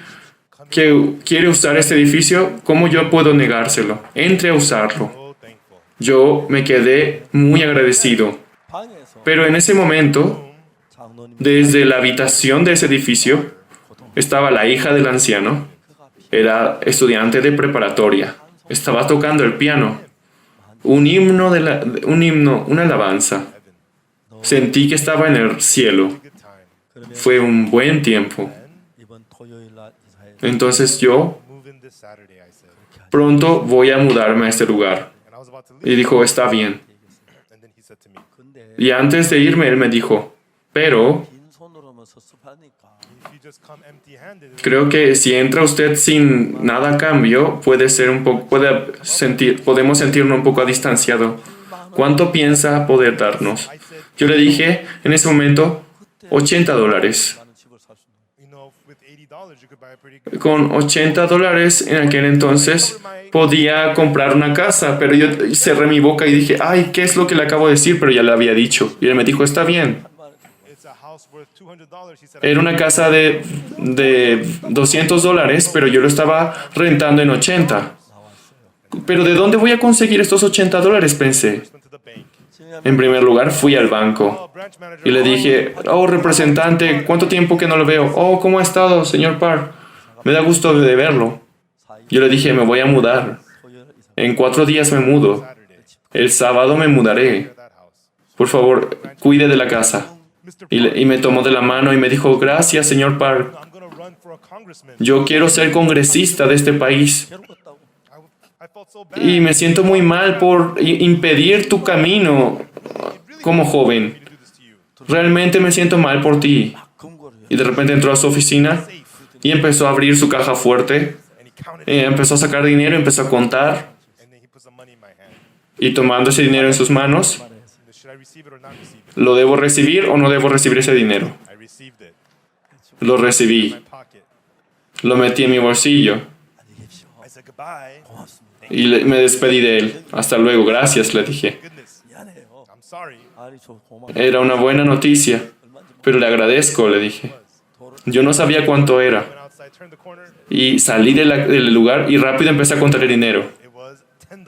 quiere usar este edificio, ¿cómo yo puedo negárselo? Entre a usarlo. so thankful. Yo me quedé muy agradecido. 방에서 Pero en ese momento, 장로님 desde la habitación de ese edificio, estaba la hija del anciano. Era estudiante de preparatoria. Estaba tocando el piano. Un himno, una alabanza. Sentí que estaba en el cielo. Good time. Fue un buen tiempo. 이번 토요일 날 이사해 Entonces yo Move in this Saturday, I said. pronto voy a mudarme a este lugar. And I was about to Y leave. dijo, está bien. And then he said to me, 근데 Y antes de irme, él me dijo, pero 빈손으로만 섭섭하니까 if you just come empty-handed, creo que si entra usted sin nada a cambio, podemos sentirnos un poco distanciado. ¿Cuánto piensa poder darnos? Yo le dije en ese momento, $80. 나는 집을 살 수 있는 you know, with $80, you could buy a pretty good. Con $80 en aquel entonces podía comprar una casa, pero yo cerré mi boca y dije, ay, ¿qué es lo que le acabo de decir? Pero ya le había dicho. Y él me dijo, está bien. It's a house worth $200. He said, Era una casa de $200, pero yo lo estaba rentando en 80. Pero ¿de dónde voy a conseguir estos $80? Pensé. went to the bank. En primer lugar, fui al banco Oh, branch manager. y le dije, oh, representante, ¿cuánto tiempo que no lo veo? Oh, ¿cómo ha estado, señor Park? Me da gusto de verlo. Yo le dije, me voy a mudar. 토요일 이사 En 4 días me mudo. Saturday. El sábado me mudaré. That house. Por favor, cuide de la casa. Mr. Y me tomó de la mano y me dijo, gracias, señor Park. I'm going to run for a congressman. Yo quiero ser congresista de este país. 괴로웠다고 I felt so bad. Y me siento muy mal por impedir tu camino como joven. to do this to you. Realmente me siento mal por ti. 금고를 Y de repente entró a su oficina y empezó a abrir su caja fuerte. And he counted it. Empezó a sacar dinero, empezó a contar. And then he put some money in my hand. Y tomando ese dinero en sus manos, Should I receive it or not receive it? ¿lo debo recibir o no debo recibir ese dinero? I received it. Lo In recibí. my pocket. Lo metí en mi bolsillo 안녕히 계십시오. I said goodbye. 고맙습니다. y me despedí de él. Hasta luego, gracias, le dije. Goodness. 미안해요. I'm sorry. 아니 저 고마워. Era una buena noticia, pero le agradezco, le dije. Yo no sabía cuánto era. Went outside, turned the corner. Y salí del lugar y rápido empecé a contar el dinero. It was $10.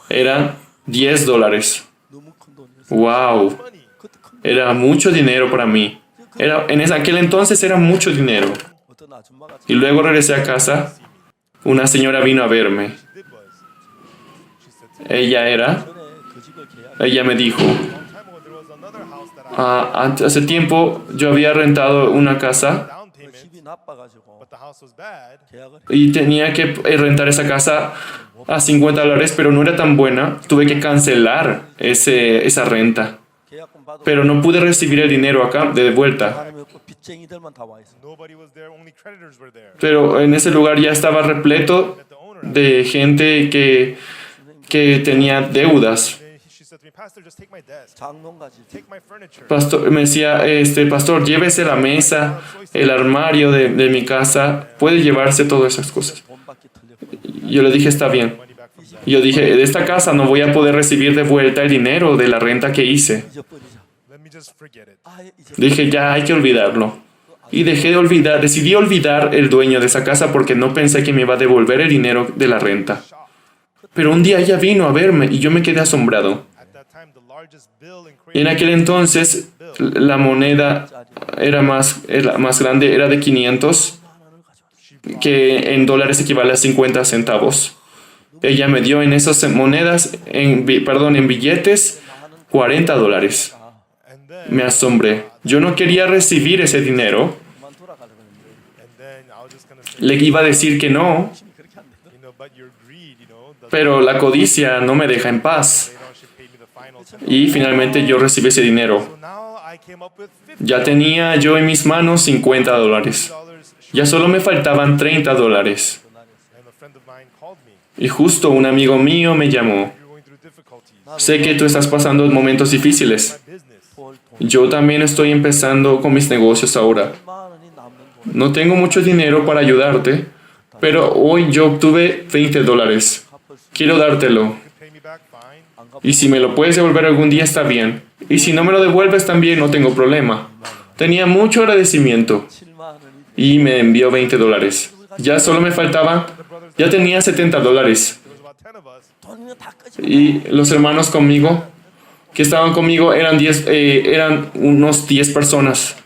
Era $10. 너무 큰 돈이었어요. ¡Wow! Money. 그때 큰 Era mucho dinero para mí. Aquel entonces era mucho dinero. 어떤 아줌마가 Y luego regresé a casa. Una señora vino a verme. Did was she said to me, 전에 그 집을 계약 Ella me dijo, a long time ago there was another house that I hace tiempo yo había rentado una casa down payment, 집이 나빠가지고 but the house was bad. 계약을 y tenía que rentar esa casa a $50, pero no era tan buena. Tuve que cancelar esa renta. 계약금 받고 Pero no pude recibir el dinero acá de vuelta. 사람이 없고 빚쟁이들만 다 와 있어. Nobody was there, only creditors were there. Pero en ese lugar ya estaba repleto Met the owner. de gente que tenía deudas. Then she said to me, Pastor, just take my desk, 장롱까지 take my furniture. Pastor, me decía, pastor, llévese la mesa, el armario de mi casa, puede llevarse todas esas cosas. 돈 받기 틀렸고 Yo le dije, está bien. Money back from that. Yo dije, de esta casa no voy a poder recibir de vuelta el dinero de la renta que hice. 잊어버리자. Let me just forget it. 아예 잊어. Dije, ya hay que olvidarlo. Y decidí olvidar el dueño de esa casa porque no pensé que me iba a devolver el dinero de la renta. Pero un día ella vino a verme y yo me quedé asombrado. At that time, En aquel entonces, la moneda era más grande, era de 500, que en dólares equivale a 50 centavos. Ella me dio en esas monedas, en billetes, $40. Me asombré. Yo no quería recibir ese dinero. Le iba a decir que no, pero la codicia no me deja en paz. Y finalmente yo recibí ese dinero. Ya tenía yo en mis manos $50. Ya solo me faltaban $30. Y justo un amigo mío me llamó. Sé que tú estás pasando momentos difíciles. Yo también estoy empezando con mis negocios ahora. No tengo mucho dinero para ayudarte, pero hoy yo obtuve $20. Quiero dártelo. Y si me lo puedes devolver algún día está bien. Y si no me lo devuelves también no tengo problema. Tenía mucho agradecimiento. Y me envió $20. Ya solo me faltaba, ya tenía $70. Y los hermanos conmigo, que estaban conmigo, eran unos 10 personas.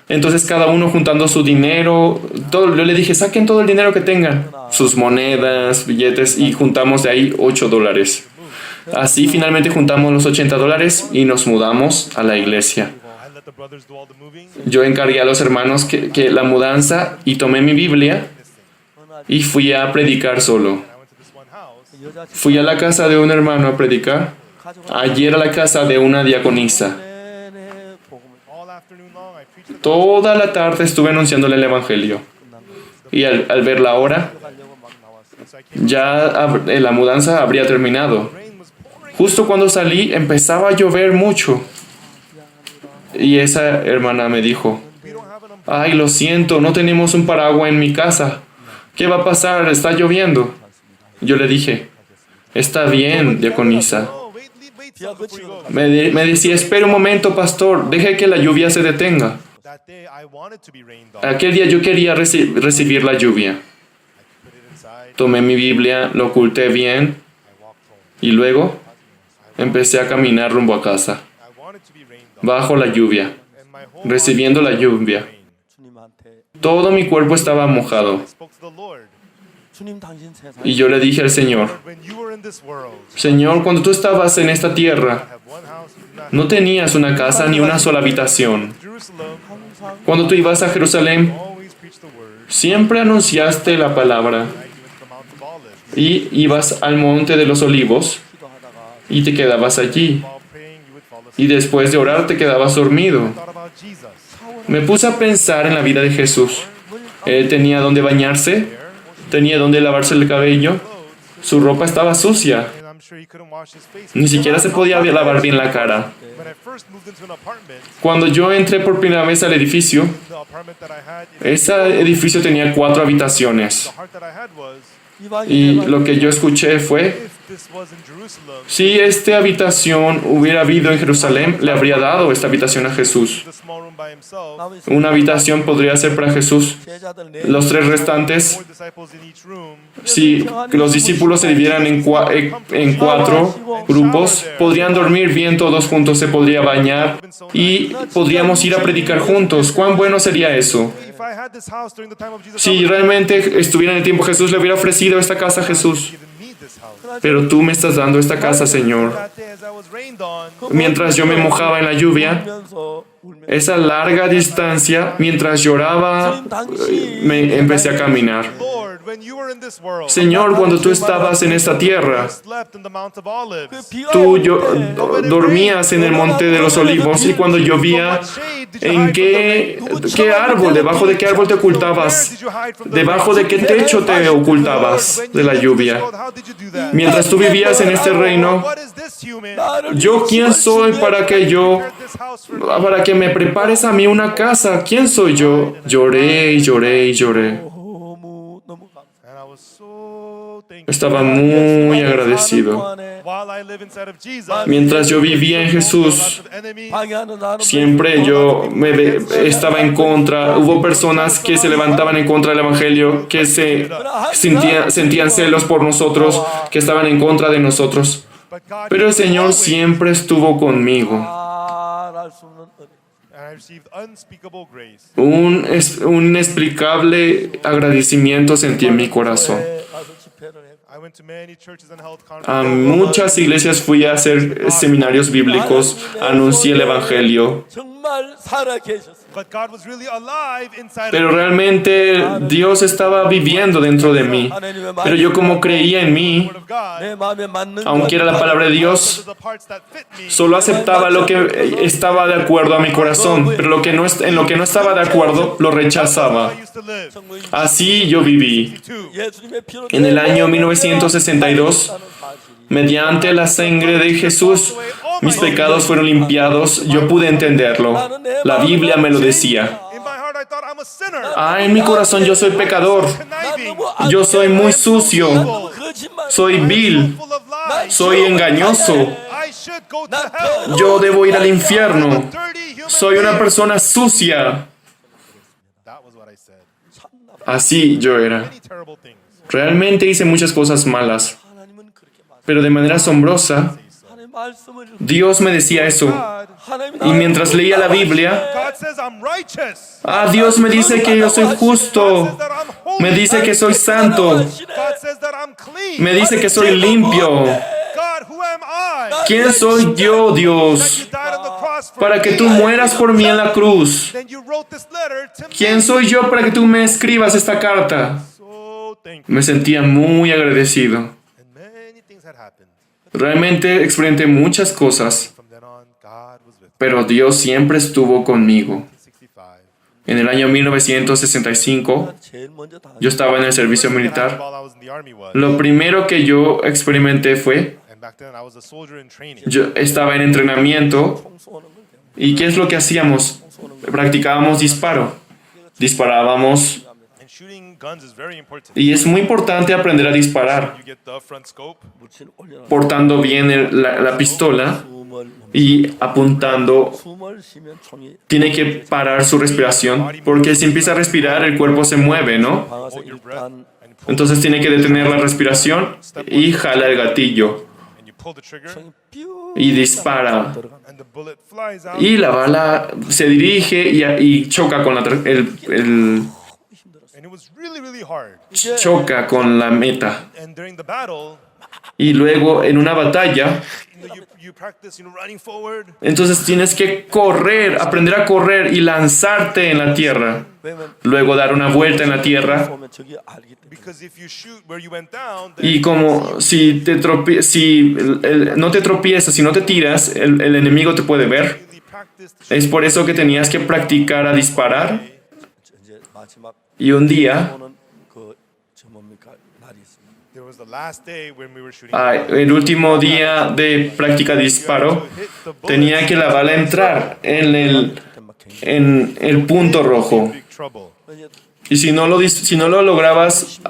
Entonces cada uno juntando su dinero, todo, yo le dije, saquen todo el dinero que tengan, sus monedas, billetes, y juntamos de ahí $8. Así finalmente juntamos los $80 y nos mudamos a la iglesia. Yo encargué a los hermanos que la mudanza y tomé mi Biblia y fui a predicar solo. Fui a la casa de un hermano a predicar. Ayer a la casa de una diaconisa. Toda la tarde estuve anunciándole el evangelio. Y al ver la hora, ya la mudanza habría terminado. Justo cuando salí, empezaba a llover mucho. Y esa hermana me dijo, ay, lo siento, no tenemos un paraguas en mi casa. ¿Qué va a pasar? Está lloviendo. Yo le dije, está bien, diaconisa. Me decía, espera un momento, pastor, deje que la lluvia se detenga. Aquel día yo quería recibir la lluvia. Tomé mi Biblia, lo oculté bien y luego empecé a caminar rumbo a casa. Bajo la lluvia, recibiendo la lluvia. Todo mi cuerpo estaba mojado. Y yo le dije al Señor, Señor, cuando tú estabas en esta tierra, no tenías una casa ni una sola habitación. Cuando tú ibas a Jerusalén, siempre anunciaste la palabra. Y ibas al monte de los olivos y te quedabas allí. Y después de orar te quedabas dormido. Me puse a pensar en la vida de Jesús. Él tenía donde bañarse, tenía donde lavarse el cabello, su ropa estaba sucia. Ni siquiera se podía lavar bien la cara. Cuando yo entré por primera vez al edificio, ese edificio tenía 4 habitaciones. Y lo que yo escuché fue, si esta habitación hubiera habido en Jerusalén, le habría dado esta habitación a Jesús. Una habitación podría ser para Jesús. Los 3 restantes, si los discípulos se dividieran en 4 grupos, podrían dormir bien todos juntos, se podría bañar y podríamos ir a predicar juntos. ¿Cuán bueno sería eso? Si realmente estuviera en el tiempo Jesús, le hubiera ofrecido esta casa a Jesús. Pero tú me estás dando esta casa, Señor. Mientras yo me mojaba en la lluvia, esa larga distancia, mientras lloraba, me empecé a caminar. Señor, cuando tú estabas en esta tierra, tú dormías en el monte de los olivos y cuando llovía, ¿en qué árbol? ¿Debajo de qué árbol te ocultabas? ¿Debajo de qué techo te ocultabas de la lluvia? Mientras tú vivías en este reino, ¿yo quién soy para que me prepares a mí una casa? ¿Quién soy yo? Lloré y lloré y lloré. Estaba muy agradecido. Mientras yo vivía en Jesús, siempre yo estaba en contra. Hubo personas que se levantaban en contra del Evangelio, que sentían celos por nosotros, que estaban en contra de nosotros. But God Pero el Señor always- siempre estuvo conmigo. 말할 수 없는 은혜. And I received unspeakable grace. Un inexplicable agradecimiento sentí en mi corazón. 가서 집회를 했고 I went to many churches and held A conferences. muchas iglesias fui a hacer seminarios bíblicos, anuncié el Evangelio. 정말 살아 계셨어요. But God was really alive inside Pero of me. realmente Dios estaba viviendo dentro de mí. Pero yo como creía en mí, Word of God, 내 마음에 맞는 aunque era la palabra de Dios, the parts that fit me, solo aceptaba lo que estaba de acuerdo a mi corazón, pero en lo que no estaba de acuerdo lo rechazaba. I used to live. Así yo viví. 예수님의 피로 En el año 1962, mediante la sangre de Jesús, mis pecados fueron limpiados. Yo pude entenderlo. La Biblia me lo decía. In my heart, I thought I'm a sinner. En mi corazón yo soy pecador. Conniving, Yo soy muy sucio. Soy vil. full of lies. Soy engañoso. I should go to hell. Yo debo ir al I'm a infierno. dirty human Soy una being. persona sucia. That was what I said. Así yo era. Many terrible things. Realmente hice muchas cosas malas. 하나님은 그렇게 말. Pero de manera asombrosa, 하나님 말씀을 읽고 Dios me decía eso. 하나님 Y mientras leía la Biblia, God says I'm righteous. Dios me dice que yo soy justo. That I'm holy. Me dice que soy santo. God says that I'm clean. Me dice que soy limpio. God, who am I? ¿Quién soy yo, You Dios? died on the cross for Para que me. tú mueras por mí en la cruz. Then you wrote this letter to ¿Quién me. soy yo para que tú me escribas esta carta? So thankful. Me sentía muy agradecido. And many things had happened. Realmente experimenté muchas cosas, From then on, God was with me. pero Dios siempre estuvo conmigo. 65. En el año 1965, 제일 먼저 다 yo estaba en el servicio militar. While I was in the army was. Lo primero que yo experimenté fue, And back then I was a soldier in training. yo estaba en entrenamiento. 총 쏘는 걸 배워. ¿Y qué es lo que hacíamos? Practicábamos disparo. Disparábamos. And shooting guns is very important. Y es muy importante aprender a disparar, You get the front scope. 물질 올려놔. portando bien la pistola 숨을 y apuntando. 숨을 쉬면 총이 Tiene que parar su respiración, porque si empieza a respirar el cuerpo se mueve, ¿no? 방아서 Hold your breath 일단 and pull. Entonces tiene que detener la respiración y jala el gatillo And you pull the trigger. 총이 뾰 y dispara. 들어가. And the bullet flies out. Y la bala se dirige y choca con And it was really, really hard. choca con la meta. And during the battle, Y luego en una batalla, you practice, running forward. entonces tienes que correr, aprender a correr y lanzarte en la tierra. 왜냐면 Luego dar una vuelta en la tierra. 쏘면 저기 알기 때문에 Because if you shoot where you went down, then Y como si no te tropiezas, si no te tiras, el enemigo te puede ver. really practice to shoot. Es por eso que tenías que practicar a disparar. 이제 마지막 Y un día, 쏘는 그저 뭡니까 날이 있습니다. There was the last day when we were shooting. el último día de práctica de disparo, tenía que la bala entrar en el punto rojo. Big trouble. 이제 Y si no lo lograbas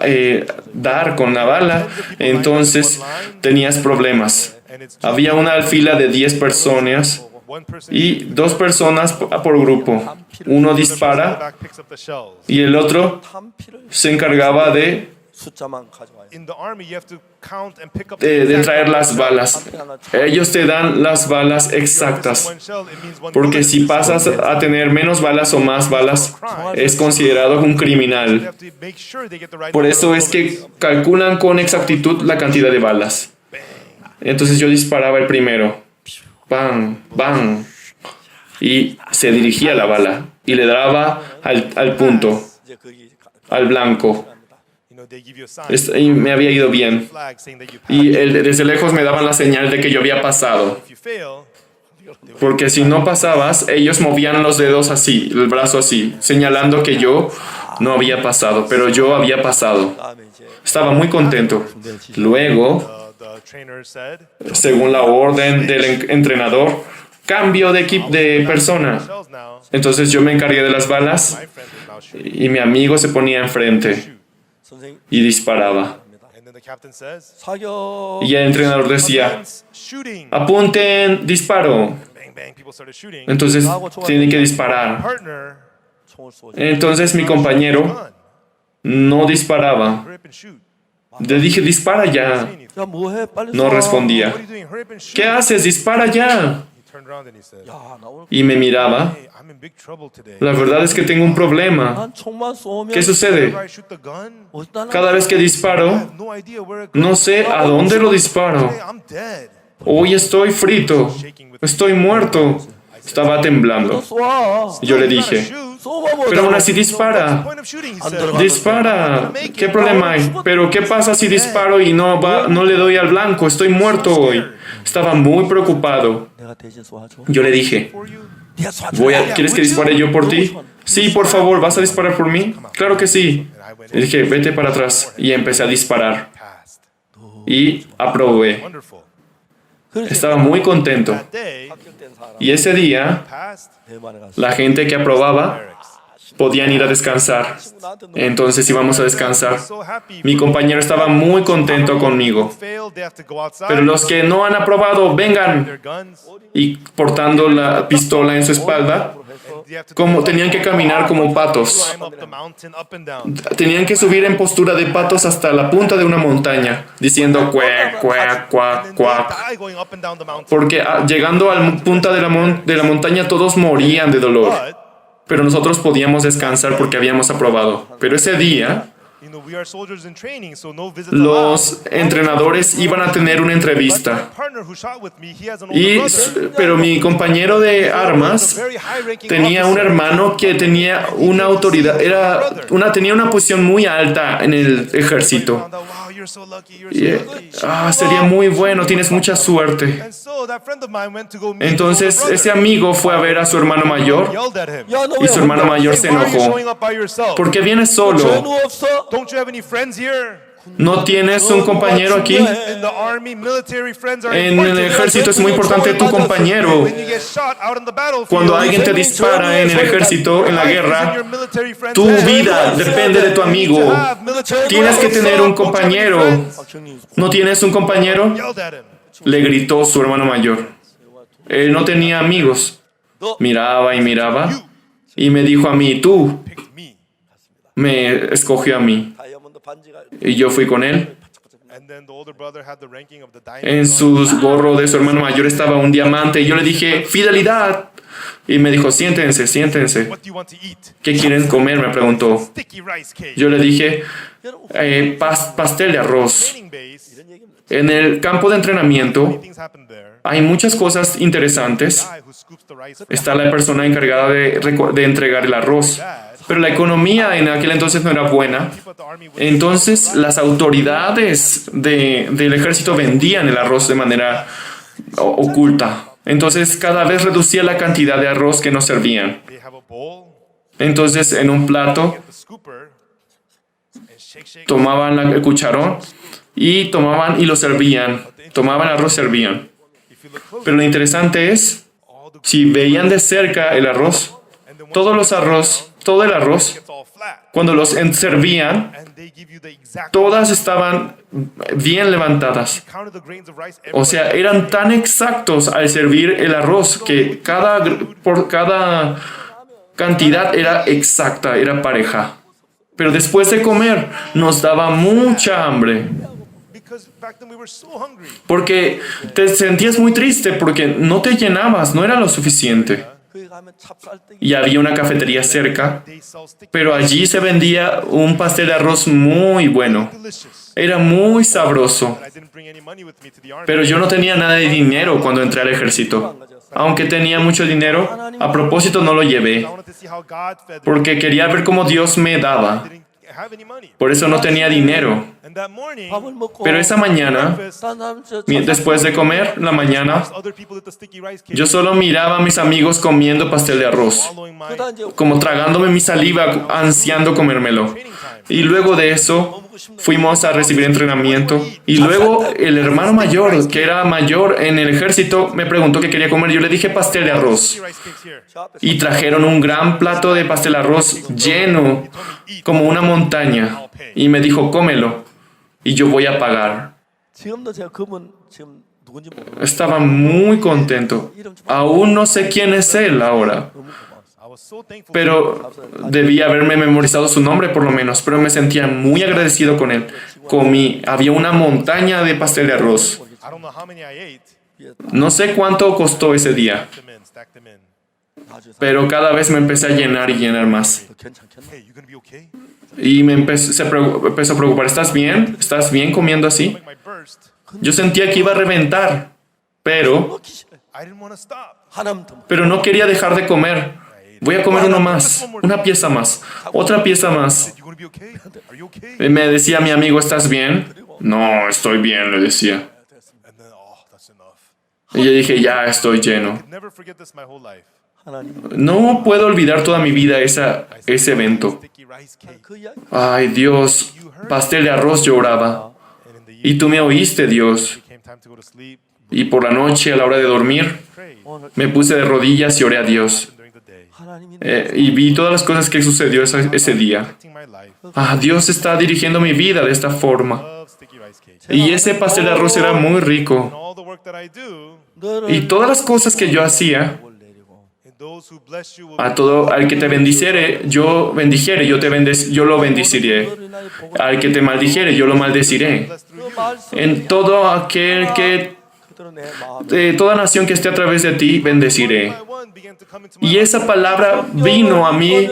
dar con la bala, entonces tenías problemas. And it's Había una fila de 10 personas one person. y 2 personas por grupo. Uno dispara Back picks up the shells. y el otro 탄피를 se encargaba de 숫자만 가져와요. In the army, you have to count and pick up de exact traer las number of balas. 탄피 하나 Ellos te dan las balas shells. If exactas. one shell, it means one Porque bullet. si pasas a tener menos balas o más balas, es considerado un You criminal. have to make sure they get the right Por number eso of es que bullets. calculan con exactitud la cantidad de balas. Entonces yo disparaba el primero. ¡Bam! ¡Bam! Y se dirigía la bala. Y le daba al punto, 이제 거기 al blanco. You know, they give you a sign, Y me había ido bien. flag saying that you passed. Y desde lejos me daban la señal de que yo había pasado. If you fail, Porque si no pasabas, ellos movían los dedos así, el brazo así, señalando que yo no había pasado, pero yo había pasado. 다음에 이제 Estaba muy contento. Luego, the trainer said, según la orden del entrenador, cambio de persona. shells now. Entonces yo me encargué de las balas My friend is now shooting. y mi amigo se ponía enfrente 선생님 y disparaba. And then the captain says, 사격 Y el entrenador decía, "Commence shooting." apunten, disparo. Bang, bang, people started shooting. Entonces tienen que disparar. Partner, 총을 쏘죠. Entonces mi compañero gun, no disparaba. grip and shoot. Le dije, dispara ya. 야, 뭐해? 빨리 No 쏴. respondía. What are you doing? Hurry up and shoot. ¿Qué haces? Dispara ya. He turned around and he said, 야, 나 오늘 Y me miraba. "Hey, I'm in big trouble today. La verdad es que tengo un problema. 난 총만 쏘면 ¿Qué sucede? Whenever I shoot the gun, 어디다 놔? Cada vez que I disparo, have no idea where it no goes. sé a dónde lo disparo. Today I'm dead." Hoy estoy frito. Estoy muerto. Estaba temblando. 쏴. Yo le You gotta dije, shoot. 쏘봐 뭐. pero aún así What's the dispara. point of shooting? He 안 said. 들어가. Dispara. ¿Qué problema hay? Pero ¿qué pasa si disparo y no le doy al blanco? Estoy muerto hoy. Estaba muy preocupado. 내가 대신 쏘아줘. Yo le dije, For you? 네가 쏴줘. ¿quieres que dispare yo por ti? Sí, por favor, ¿vas a disparar por mí? Claro que sí. Le dije, vete para atrás. Y empecé a disparar. Passed. Y aprobé. Wonderful. Estaba muy contento. That day, 합격된 사람 Y ese día, passed 대만에 갔어. la gente que aprobaba barracks. podían ir a descansar. 나한테 너무 Entonces íbamos a descansar. So happy. Mi compañero estaba muy contento conmigo. Failed, they have to go outside. Pero los que no han aprobado, vengan. Their guns. Y portando la pistola en su espalda, And they have to como tenían que caminar como patos. climb up the mountain, up and down. Tenían que subir en postura de patos hasta la punta de una montaña, diciendo cuac, cuac, cuac, And they cuac. die going up and down the mountain. Porque llegando a la punta de la montaña todos morían de dolor. But, Pero nosotros podíamos descansar porque habíamos aprobado. Pero ese día, you know, we are soldiers in training, so no visits los allowed. entrenadores iban a tener una But my entrevista. partner who shot with me, he has an older Y, brother. pero mi compañero de armas Very high-ranking tenía un officer. hermano que tenía una autoridad, tenía una posición muy alta en el ejército. Found out, wow, you're so lucky, you're Y, so lucky. sería muy bueno, tienes mucha suerte. And so that friend of mine went to go meet his Entonces older ese brother. amigo fue a ver a su hermano mayor Yelled at him. 야, 너 y 왜 su hermano mayor se Hey, why are you enojó. showing up by yourself? ¿Por qué vienes 전우 solo? 없어? Don't you have any friends here? ¿No tienes un compañero aquí? In the army, military friends are En el important. ejército es muy importante tu compañero. When you get shot out on the battlefield, Cuando alguien te dispara en el ejército, en la guerra, tu vida depende de tu amigo. Tienes que tener un compañero. 박정희 ¿No tienes un compañero? Yelled at him. Le gritó su hermano mayor. Él no tenía amigos. Miraba y miraba y me dijo a mí, tú. Picked me. Me escogió a mí. 다이아몬드 반지가 Y yo fui con él. And then the older brother had the ranking of the diamond. En su gorro de su hermano mayor estaba un diamante. Y yo le dije, fidelidad. Y me dijo, siéntense, siéntense. What do you want to eat? ¿Qué quieren comer? Me preguntó. Sticky rice cake. Yo le dije, pastel de arroz. Training base. En el campo de entrenamiento Things happen there. hay muchas cosas interesantes. Guy who scoops the rice. Está la persona encargada de entregar el arroz. Pero la economía en aquel entonces no era buena. People at the army would Entonces las autoridades del ejército vendían el arroz de manera oculta. Entonces cada vez reducía la cantidad de arroz que nos servían. they have a bowl, Entonces en un plato get the scooper, and shake. tomaban el cucharón y tomaban y lo servían. Tomaban arroz, servían. If you look close, Pero lo interesante es, all the si veían de cerca el arroz, and then todo el arroz, it's all flat, cuando los servían, and they give you the exact. todas estaban bien levantadas. Counted the grains of rice. O sea, eran tan exactos al servir el arroz que por cada cantidad era exacta, era pareja. Pero después de comer nos daba mucha hambre. Because back then we were so hungry. Porque te sentías muy triste porque no te llenabas, no era lo suficiente. 거기 가면 찹쌀떡이 Y había una cafetería cerca, They sell sticky pero allí se vendía un pastel de arroz muy bueno. delicious. Era muy sabroso. But I didn't bring any money with me to the army. Pero yo no tenía nada de dinero cuando entré al ejército. Aunque tenía mucho dinero, a propósito no lo llevé, I wanted to see how God fed me. porque quería ver cómo Dios me daba. Didn't have any money. Por eso no tenía dinero. And that morning, 밥을 먹고 Pero esa mañana, después de comer, la mañana, other people did the sticky rice cake. yo solo miraba a mis amigos comiendo pastel de arroz, Following my 그다 이제 como tragándome mi saliva, ansiando comérmelo. Y luego de eso, fuimos a recibir entrenamiento. Y luego el hermano mayor, que era mayor en el ejército, me preguntó qué quería comer. Yo le dije pastel de arroz. sticky rice cakes here. 저 앞에 Y trajeron un gran plato de pastel de arroz lleno, como una montaña. Y me dijo, cómelo. Y yo voy a pagar. 지금도 제가 그분 지금 누군지 모르고 Estaba muy contento. Aún no sé quién es él ahora. 너무 고마웠어요. I was so thankful. pero debía haberme memorizado su nombre por lo menos, pero me sentía muy agradecido con él. Había una montaña de pastel de arroz. I don't know how many I ate. No sé cuánto costó ese día, Stack them in. pero cada vez me empecé a llenar y llenar más. 더 괜찮겠나? Hey, you gonna be okay? Y empezó a preocupar, ¿estás bien? ¿Estás bien comiendo así? Like my burst. Yo sentía que iba a reventar, pero I didn't want to stop. 하나만 더. pero no quería dejar de comer. Voy a comer uno más, una pieza más, otra pieza más. You gonna be okay? Are you okay? Me decía mi amigo, ¿estás bien? No, estoy bien, le decía. And then, oh, that's enough. Y yo dije, ya estoy lleno. Never forget this my whole life. 하나님 No puedo olvidar toda mi vida ese evento. Sticky rice cake. 그 이야기 Ay, Dios, pastel de arroz yo oraba. And in the Y tú me oíste, Dios. evening came time to go to sleep. Y por la noche, a la hora de dormir, Pray me puse de rodillas y oré a Dios. during the day. 하나님이 Y vi todas las cosas que sucedió ese día. Affecting my life. Ah, Dios está dirigiendo mi vida de esta forma. Love sticky rice cake. Y ese pastel de arroz era muy And rico. all the work that I do, Y todas las cosas que yo hacía, 뭘 내리고 and those who bless you will al que te bendijere, yo lo bendeciré. Al que te maldijere, yo lo maldeciré. bless through 그 you. 말씀 En todo aquel que, 그대로 내 마음에 de toda nación que esté a través de ti, bendeciré. One by one began to come into my Y life. esa palabra vino a mí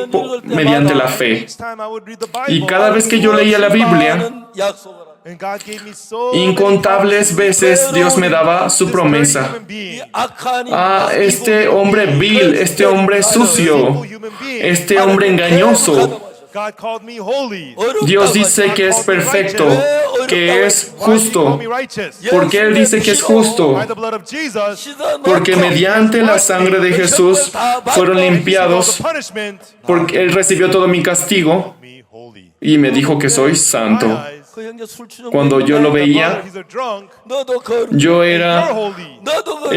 mediante la fe. Each time I would read the Y Bible, cada vez que yo leía la Biblia, 많은 약속을 하고 and God gave me so incontables veces Dios me daba su promesa. 이 악한 Ah, este hombre vil, este hombre sucio, este hombre engañoso. God called me holy. Dios dice que es perfecto, que es justo. ¿Por qué Él dice que es justo? By the blood of Jesus, Porque mediante la sangre de Jesús fueron limpiados, the punishment porque Él recibió todo mi castigo me holy. y me dijo que soy santo. My eyes, 그 형제 술 취는 Cuando yo lo brother, veía, he's a drunk. 너도 거룩 yo You're era holy. 너도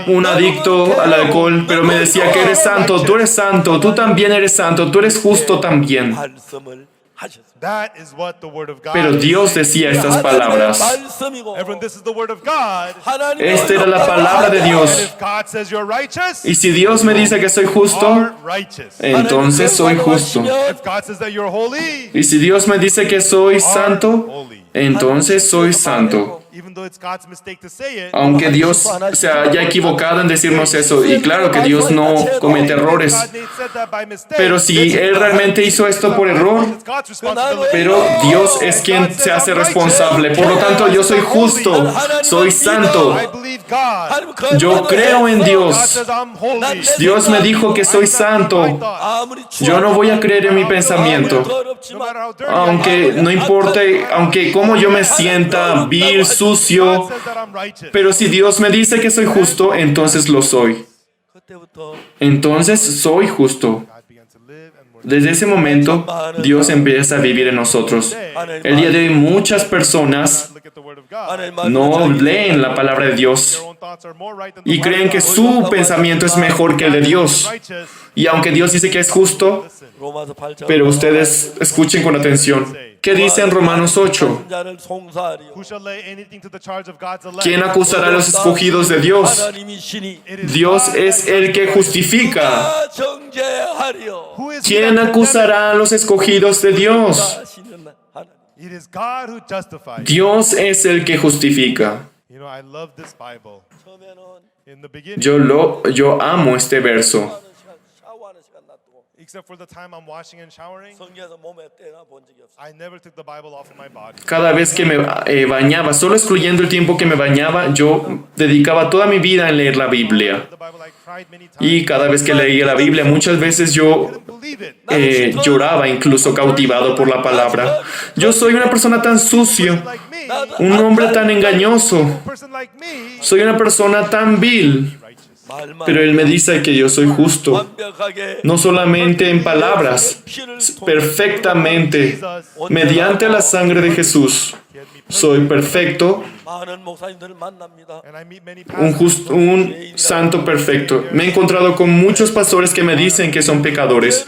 un adicto al alcohol, pero me decía que eres santo, tú también eres santo, tú eres justo también. 말씀을 하셨습니다. That is what the word of God Pero is. Dios decía estas palabras. 말씀이고 Everyone, this is the word of God. 하나님의 Esta era la palabra de And Dios. if God says you're righteous, Y si Dios me dice que soy you justo, are righteous. entonces soy justo. If God says that you're holy, Y si Dios me dice que soy santo, holy. entonces soy santo. Even though it's God's mistake to say it, Aunque Dios se haya equivocado en decirnos eso, y claro que Dios no comete errores, God may have said that by mistake. pero si Él realmente hizo esto por error, It's God's responsibility. pero Dios es quien se hace responsable. Por lo tanto, yo soy justo, soy santo. I believe God. Yo creo en God Dios. says I'm holy. Dios me dijo que soy santo. 아무리 Yo no voy a creer en mi pensamiento. No 더럽지만 matter how dirty Aunque no importe, aunque como yo me sienta vil, God sucio, says that I'm righteous. pero si Dios me dice que soy justo, entonces lo soy. 그때부터 Entonces soy justo. God began to live and work. Desde ese momento, Dios empieza a vivir en nosotros. El día de hoy muchas personas Look at the word of God. 하나님 no leen la palabra de Dios Their own thoughts are more right than y the creen word que of God. su pensamiento es mejor que el de Dios. Righteous. Y aunque Dios dice que es justo, 로마서 8장 pero ustedes escuchen con atención. ¿Qué dice en Romanos 8? 자를 송사하리요 Who shall lay anything to the charge of God's elect? ¿Quién acusará a los escogidos de Dios? 하나님이시니 It is Dios God es that el que justifica. 정죄하리요 Who is ¿Quién that acusará a los escogidos de Dios? 하시는 하나님 It is God who justifies. Dios es el que justifica. You know, I love this Bible. 처음에는 In the beginning, Yo amo este verso. 샤워하는 시간 놔두고 except for the time I'm washing and showering, 성경에서 몸에 떼나 본 적이 없어요. I never took the Bible off of my body. Cada vez que me bañaba, solo excluyendo el tiempo que me bañaba, yo dedicaba toda mi vida en leer la Biblia. The Bible, I cried many times. Y cada vez que leía la Biblia, muchas veces yo I couldn't believe it. lloraba, incluso cautivado por la palabra. Yo soy una persona tan sucio, Like me, un hombre tan engañoso, a person like me, soy una persona tan vil, 말만 pero Él me dice que yo soy justo, 완벽하게 no solamente en palabras, 피를 perfectamente, mediante la sangre de Jesús. Soy perfecto, 많은 목사님들을 만납니다. and I meet many un santo perfecto. Me he encontrado con muchos pastores que me dicen que son pecadores.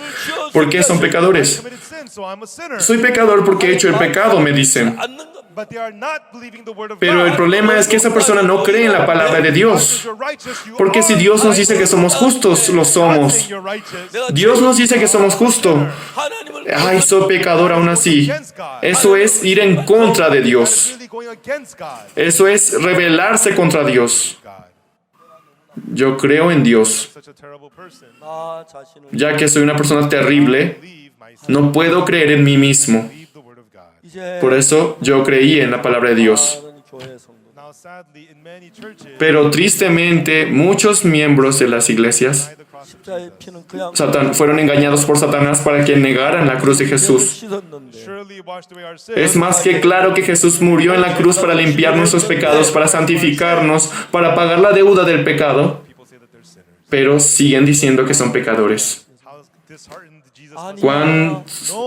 ¿Por qué son pecadores? committed sin, so I'm a sinner. Soy pecador porque he hecho el pecado, me dicen. 않는 겁니다. But they are not believing the word of Pero God. el problema es que esa persona no cree en la palabra de Dios. Porque si Dios nos dice que somos justos, lo somos. Dios nos dice que somos justos. Ay, soy pecador aún así. Eso es ir en contra de Dios. Eso es rebelarse contra Dios. Yo creo en Dios. 나 자신을 Ya que soy una persona terrible, no puedo creer en mí mismo. 이제 Por eso yo creí en la palabra de Dios. 많은 교회 성도 Now, sadly, in many churches, Pero tristemente, muchos miembros de las iglesias 십자의 피는 그냥 fueron engañados por Satanás para que negaran la cruz de Jesús. 씻었는데 surely washed away our sins. Es más que claro que Jesús murió en la cruz para limpiar nuestros pecados, para santificarnos, para pagar la deuda del pecado, People say that they're sinners. pero siguen diciendo que son pecadores. How disheartened Jesus 아니야. Cuán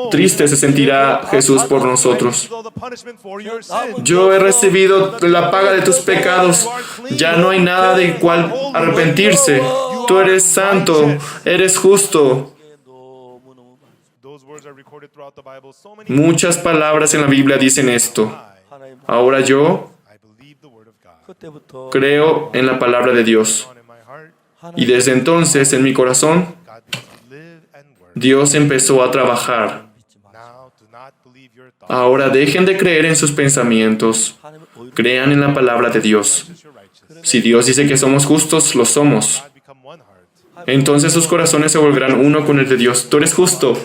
triste se sentirá Jesús por nosotros. all the punishment for your sin. Yo he recibido la paga de tus pecados. Ya no hay nada de cual arrepentirse. Tú eres santo, eres justo. 너무너무 많습니다. Those words are recorded throughout the Bible. So many Muchas palabras en la Biblia dicen esto. 하나님 I Ahora believe the word of God. 그때부터 creo en la palabra de Dios. On in my heart, Y desde entonces en mi corazón, God must live and work. Dios empezó a trabajar. Now, do not believe your thoughts. Ahora dejen de creer en sus pensamientos. 하나님은 오히려 Crean en la palabra de Dios. You're righteous. Si Dios dice que somos justos, lo somos. God become one heart. Entonces sus corazones se volverán uno con el de Dios. ¿Tú eres justo?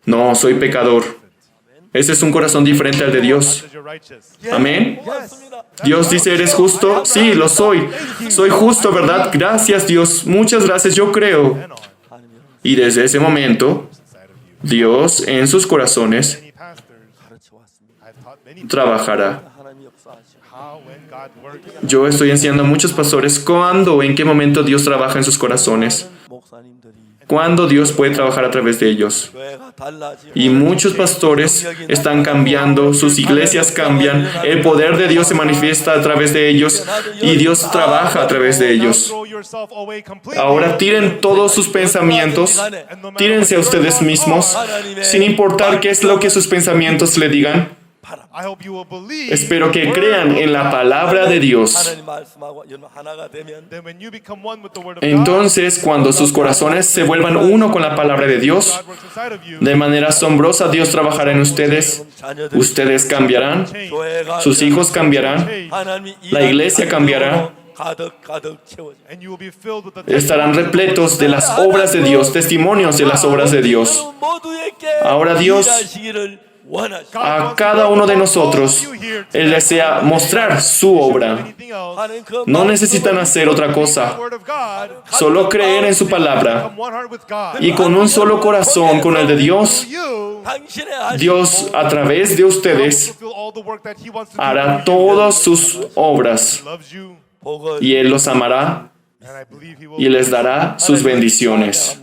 No, soy pecador. Ese es un corazón diferente al de Dios. Says you're righteous. Amén. 고맙습니다. Dios dice, ¿eres justo? Sí, lo soy. Soy justo, ¿verdad? Gracias, Dios. Muchas gracias, yo creo. And on. 하나님이 Y desde ese momento, Inside of you. Dios en sus corazones Many pastors, 가르쳐 왔습니다. I've taught many trabajará. 하나님이 역사하시고 how when God works. Yo estoy enseñando a muchos pastores cuándo, en qué momento Dios trabaja en sus corazones. 목사님들이 Cuándo Dios puede trabajar a través de ellos. 교회가 달라지고 Y muchos pastores están cambiando, sus iglesias cambian, el poder de Dios se manifiesta a través de ellos y Dios trabaja a través de ellos. Throw yourself away completely. Ahora tiren todos sus pensamientos, tírense a ustedes mismos, sin importar qué es lo que sus pensamientos le digan. I hope you will believe. Espero que crean en la palabra de Dios. 하나님 말씀하고 여러분 하나가 되면 Then when you become one with the word of Entonces, cuando sus corazones se vuelvan uno con la palabra de Dios, God, God works inside of you. de manera asombrosa Dios trabajará en ustedes. 자녀들 Ustedes cambiarán, 교회가 sus hijos cambiarán, 하나님이 la iglesia cambiará. 가득 채워져. And you will be filled with the estarán repletos de las obras de Dios, testimonios de las obras de Dios. 여러분 모두에게 Ahora Dios 일하시기를 원하시고 A cada uno de nosotros, Él desea mostrar su obra. 하는 그 No necesitan hacer otra cosa, solo creer en su palabra. Y con un solo corazón, con el de Dios, 당신의 하신 Dios a través de ustedes hará todas sus obras 복을 y Él los amará y les dará sus bendiciones.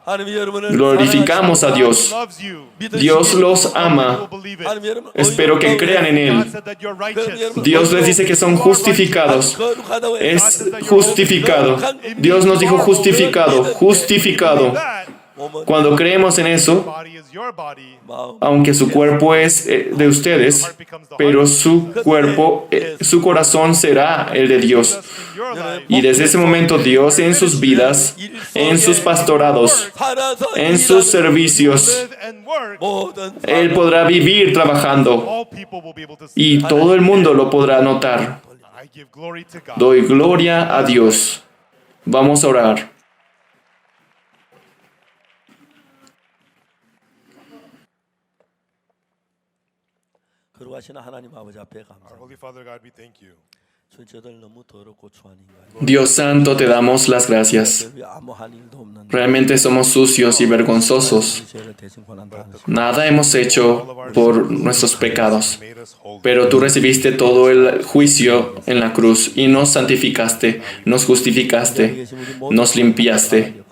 하나님 여러분을 Glorificamos a Dios. Dios los ama. 하나님 여러분 Espero que crean en Él. Dios les dice que son justificados. Es justificado. Dios nos dijo justificado, justificado. Cuando creemos en eso, aunque su cuerpo es de ustedes, pero su cuerpo, su corazón será el de Dios. Y desde ese momento Dios en sus vidas, en sus pastorados, en sus servicios, Él podrá vivir trabajando y todo el mundo lo podrá notar. Doy gloria a Dios. Vamos a orar. 거룩하신 하나님 아버지 앞에 감사합니다. Holy Father God, we thank you. 저들 너무 더럽고 추한 인간. Dios Santo, te damos las gracias. 별이 아무 할 일도 없는 Realmente somos sucios y vergonzosos. 죄를 대신 권한다. Nada hemos hecho por nuestros pecados, pero tú recibiste todo el juicio en la cruz y nos santificaste, nos justificaste, nos limpiaste.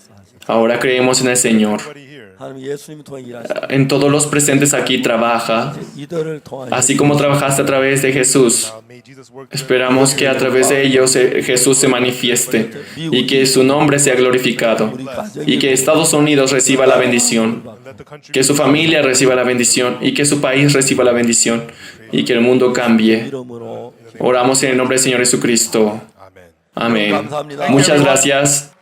Ahora creemos en el Señor. Everybody here, 하나님 예수님 통해 일하시고 en todos los presentes aquí trabaja, 이들을 통하여 así como trabajaste a través de Jesús. Now may Jesus work Esperamos que a través de ellos Jesús se manifieste y que su nombre sea glorificado y que Estados Unidos reciba la bendición, let the country que su familia reciba la bendición y que su país reciba la bendición y que el mundo cambie. 이름으로 Oramos en el nombre del Señor Jesucristo. Amen. Amén. Muchas gracias.